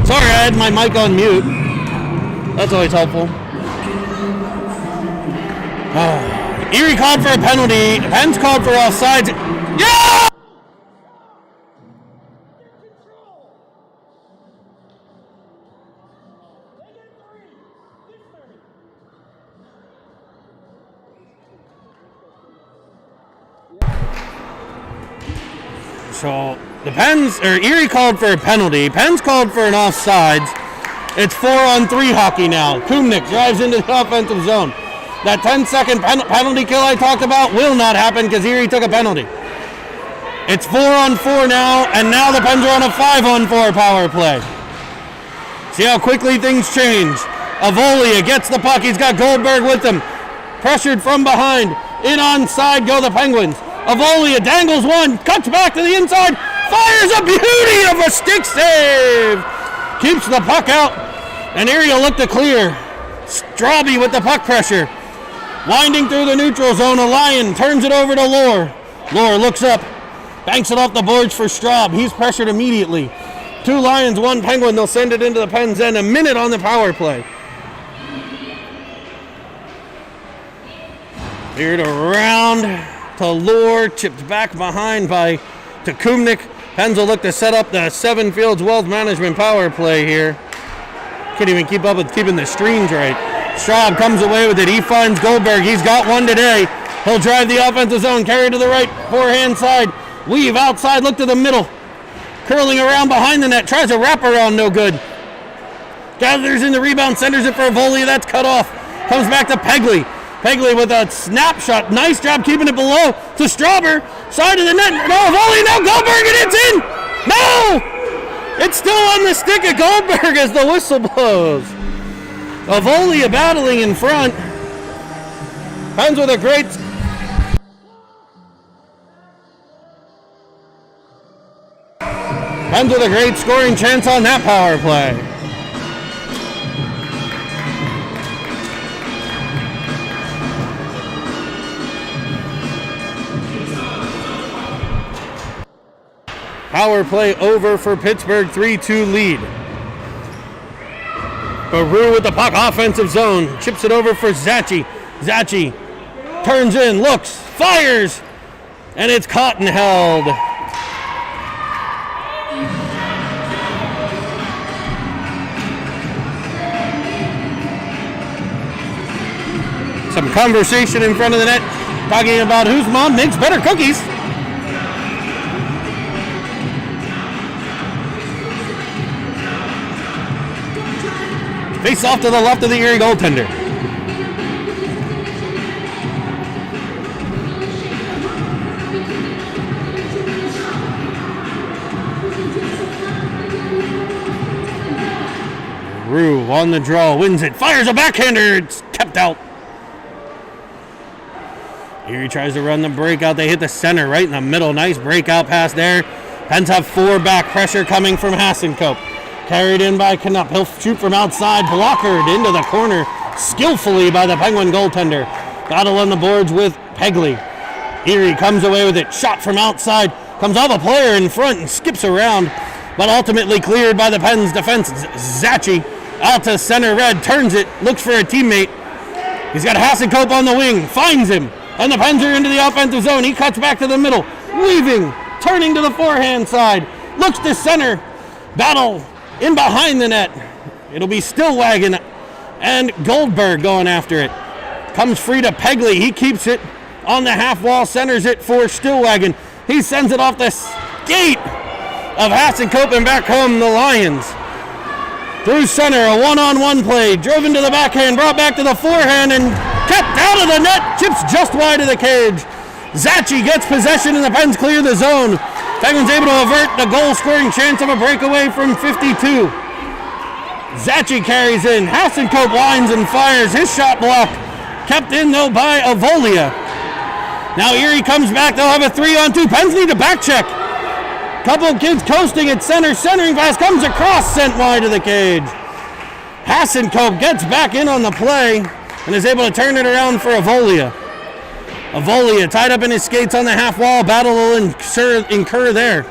Sorry, I had my mic on mute. That's always helpful. Erie called for a penalty. Pens called for offsides. Yeah! So the Erie called for a penalty. Pens called for an offsides. It's 4-on-3 hockey now. Kumnik drives into the offensive zone. That 10-second penalty kill I talked about will not happen because Erie took a penalty. It's 4-on-4 now, and now the Pens are on a 5-on-4 power play. See how quickly things change. Avolia gets the puck. He's got Goldberg with him. Pressured from behind. In onside go the Penguins. Avolia dangles one, cuts back to the inside, fires a beauty of a stick save. Keeps the puck out, and Erie will look to clear. Straube with the puck pressure. Winding through the neutral zone, a Lion turns it over to Lohr. Lohr looks up, banks it off the boards for Straub. He's pressured immediately. 2 Lions, 1 Penguin. They'll send it into the Pens end. A minute on the power play. Cleared around to Lohr, chipped back behind to Kumnik. Pens will look to set up the Seven Fields Wealth Management power play here. Can't even keep up with keeping the streams right. Straub comes away with it. He finds Goldberg. He's got one today. He'll drive the offensive zone, carry to the right, forehand side. Weave outside, look to the middle. Curling around behind the net, tries a wraparound, no good. Gathers in the rebound, centers it for a volley, that's cut off. Comes back to Pegley. Pegley with a snapshot. Nice job keeping it below to Strauber. Side of the net. No, volley, no, Goldberg, and it's in. No! It's still on the stick of Goldberg as the whistle blows. Avolia battling in front. Pens with a great... Pens with a great scoring chance on that power play. Power play over for Pittsburgh, 3-2 lead. Baru with the puck, offensive zone. Chips it over for Zachi. Zachi turns in, looks, fires, and it's caught and held. Some conversation in front of the net, talking about whose mom makes better cookies. Face off to the left of the Erie goaltender. Rue on the draw, wins it, fires a backhander, it's kept out. Erie tries to run the breakout, they hit the center right in the middle, nice breakout pass there. Pens have 4 back, pressure coming from Hassenkope. Carried in by Knupp. He'll shoot from outside. Blockered into the corner skillfully by the Penguin goaltender. Battle on the boards with Pegley. Erie comes away with it. Shot from outside. Comes off a player in front and skips around. But ultimately cleared by the Pens defense. Zachi out to center red. Turns it. Looks for a teammate. He's got Hassenkope on the wing. Finds him. And the Pens are into the offensive zone. He cuts back to the middle. Weaving. Turning to the forehand side. Looks to center. Battle in behind the net. It'll be Stillwagon and Goldberg going after it. Comes free to Pegley. He keeps it on the half wall, centers it for Stillwagon. He sends it off the skate of Hassenkope and back home the Lions. Through center, a one-on-one play. Drove into the backhand, brought back to the forehand and kept out of the net. Chips just wide of the cage. Zachi gets possession and the Pens clear the zone. Penguins able to avert the goal-scoring chance of a breakaway from 52. Zachi carries in. Hassenkope lines and fires. His shot blocked. Kept in, though, by Avolia. Now Erie comes back. They'll have a 3-on-2. Pens need a back check. Couple of kids coasting at center. Centering pass comes across, sent wide of the cage. Hassenkope gets back in on the play and is able to turn it around for Avolia. Avolia tied up in his skates on the half wall. Battle will incur there.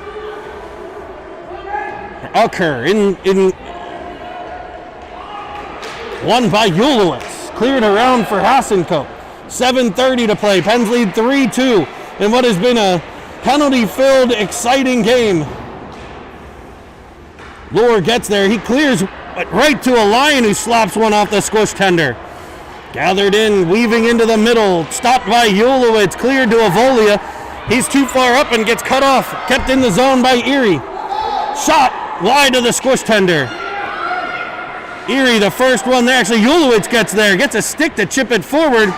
Occur in won by Ulowitz. Cleared around for Hassenkope. 7:30 to play. Pens lead 3-2 in what has been a penalty-filled, exciting game. Lohr gets there. He clears right to a Lion who slaps one off the squish tender. Gathered in, weaving into the middle. Stopped by Ulowitz, cleared to Avolia. He's too far up and gets cut off. Kept in the zone by Erie. Shot wide of the squish tender. Erie, the first one there. Actually, Ulowitz gets there. Gets a stick to chip it forward.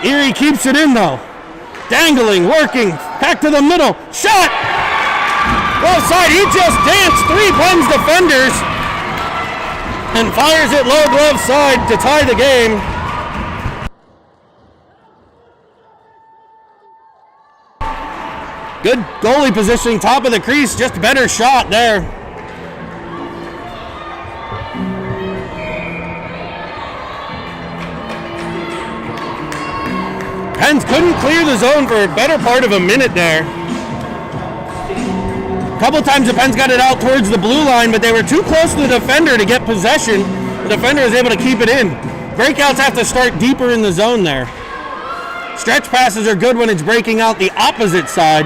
Erie keeps it in, though. Dangling, working. Back to the middle. Shot! Offside. He just danced 3 Pens defenders and fires it low glove side to tie the game. Good goalie positioning, top of the crease, just better shot there. Pens couldn't clear the zone for a better part of a minute there. A couple times the Pens got it out towards the blue line, but they were too close to the defender to get possession. The defender was able to keep it in. Breakouts have to start deeper in the zone there. Stretch passes are good when it's breaking out the opposite side.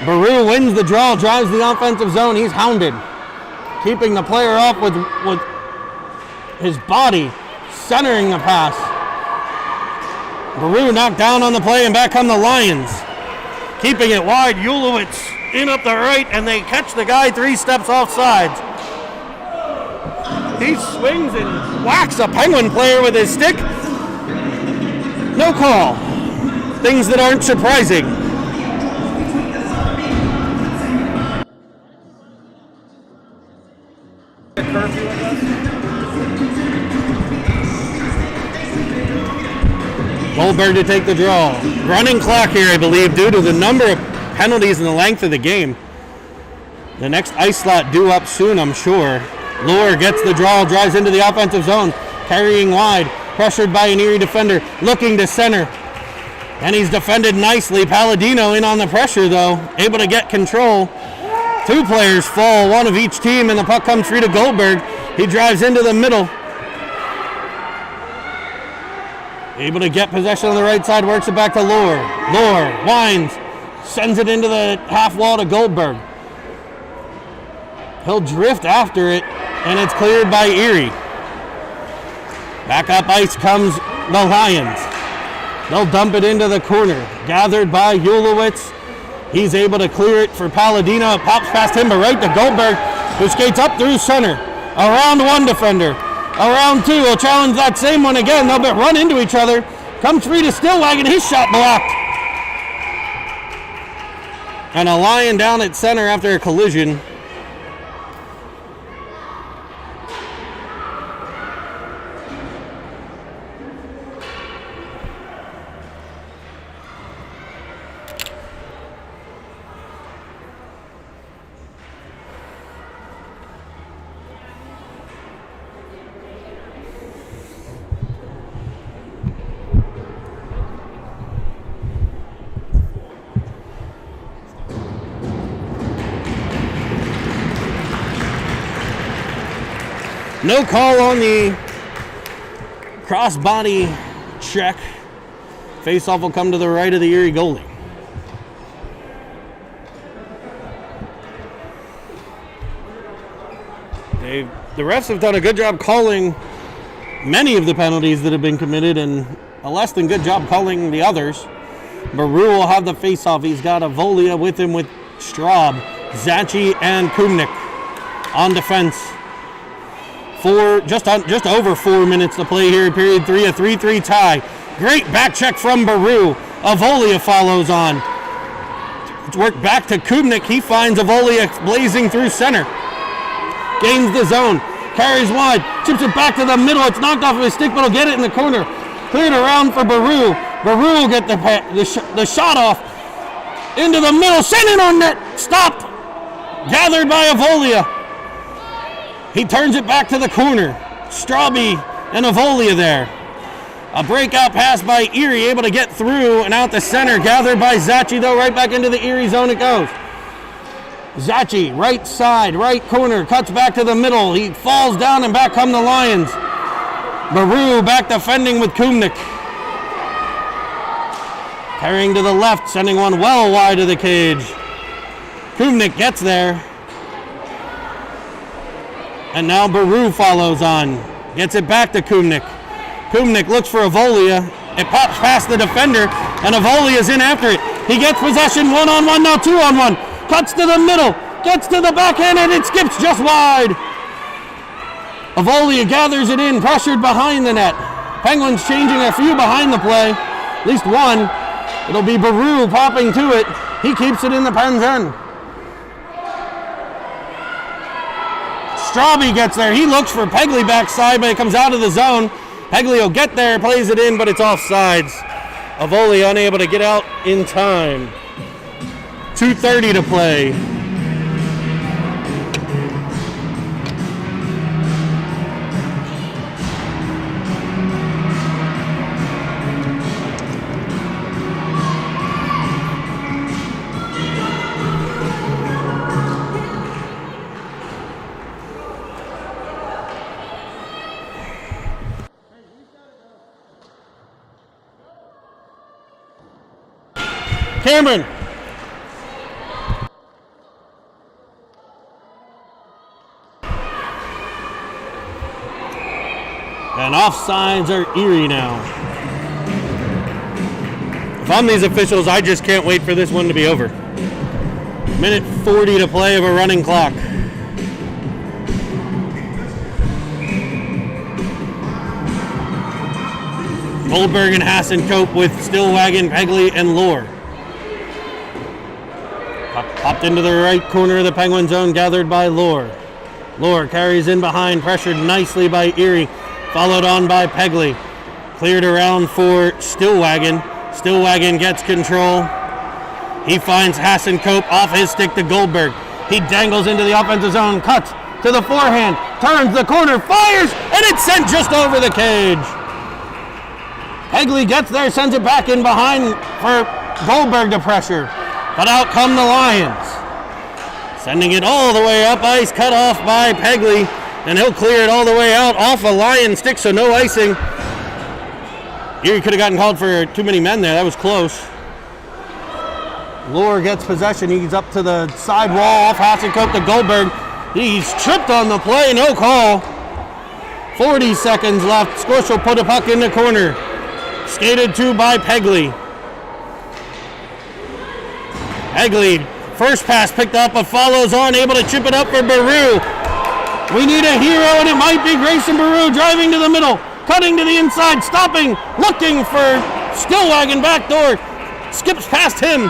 Baru wins the draw, drives the offensive zone. He's hounded, keeping the player off with his body, centering the pass. Baru knocked down on the play, and back come the Lions. Keeping it wide, Ulowitz in up the right, and they catch the guy 3 steps off sides. He swings and whacks a Penguin player with his stick. No call. Things that aren't surprising. Goldberg to take the draw. Running clock here, I believe, due to the number of penalties and the length of the game. The next ice slot due up soon, I'm sure. Lohr gets the draw, drives into the offensive zone, carrying wide, pressured by an Erie defender, looking to center. And he's defended nicely. Palladino in on the pressure, though, able to get control. 2 players fall, one of each team, and the puck comes free to Goldberg. He drives into the middle. Able to get possession on the right side, works it back to Lohr. Lohr winds, sends it into the half wall to Goldberg. He'll drift after it, and it's cleared by Erie. Back up ice comes the Lions. They'll dump it into the corner. Gathered by Ulowitz. He's able to clear it for Palladino. It pops past him, but right to Goldberg, who skates up through center. Around 1 defender. Around 2, will challenge that same one again. They'll run into each other. Comes free to Stillwagon, his shot blocked. And a Lion down at center after a collision. No call on the cross-body check. Face-off will come to the right of the Erie goalie. The refs have done a good job calling many of the penalties that have been committed and a less than good job calling the others. Baru will have the face-off. He's got Avolia with him with Straub, Zachi, and Kumnik on defense. Just over 4 minutes to play here in period 3, a 3-3 tie. Great back check from Baru. Avolia follows on. It's worked back to Kumnik. He finds Avolia blazing through center. Gains the zone. Carries wide. Chips it back to the middle. It's knocked off of his stick, but he'll get it in the corner. Cleared around for Baru. Baru will get the shot off. Into the middle. Send it on net. Stopped. Gathered by Avolia. He turns it back to the corner. Straube and Avolia there. A breakout pass by Erie, able to get through and out the center. Gathered by Zachi, though, right back into the Erie zone it goes. Zachi, right side, right corner, cuts back to the middle. He falls down and back come the Lions. Baru back defending with Kumnik. Carrying to the left, sending one well wide of the cage. Kumnik gets there. And now Baru follows on. Gets it back to Kumnik. Kumnik looks for Avolia. It pops past the defender, and Avolia's in after it. He gets possession 1-on-1, now 2-on-1. Cuts to the middle. Gets to the backhand, and it skips just wide. Avolia gathers it in, pressured behind the net. Penguins changing a few behind the play. At least one. It'll be Baru popping to it. He keeps it in the pen's end. Straube gets there. He looks for Pegley backside, but it comes out of the zone. Pegley will get there, plays it in, but it's offsides. Avolia unable to get out in time. 2:30 to play. Cameron. And offsides are Erie now. If I'm these officials, I just can't wait for this one to be over. Minute 40 to play of a running clock. Goldberg and Hassan cope with Stillwagon, Pegley, and Lohr. Popped into the right corner of the Penguin zone, gathered by Lohr. Lohr carries in behind, pressured nicely by Erie, followed on by Pegley. Cleared around for Stillwagon. Stillwagon gets control. He finds Hassan Cope off his stick to Goldberg. He dangles into the offensive zone, cuts to the forehand, turns the corner, fires, and it's sent just over the cage. Pegley gets there, sends it back in behind for Goldberg to pressure. But out come the Lions. Sending it all the way up ice, cut off by Pegley. And he'll clear it all the way out off a Lion stick, so no icing. Erie could have gotten called for too many men there. That was close. Lohr gets possession. He's up to the side wall off Hassan Cope to Goldberg. He's tripped on the play, no call. 40 seconds left. Squish will put a puck in the corner. Skated to by Pegley. Pegley, first pass picked up, but follows on, able to chip it up for Baru. We need a hero, and it might be Grayson Baru driving to the middle, cutting to the inside, stopping, looking for Stillwagon backdoor. Skips past him.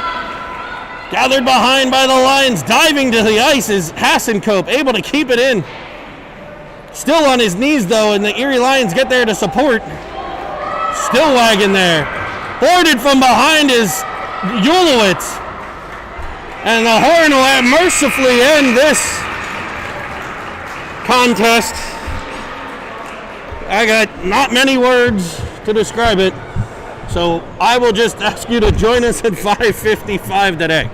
Gathered behind by the Lions, diving to the ice is Hassan Cope, able to keep it in. Still on his knees, though, and the Erie Lions get there to support. Stillwagon there. Boarded from behind is Ulowitz. And the horn will mercifully end this contest. I got not many words to describe it, so I will just ask you to join us at 5:55 today.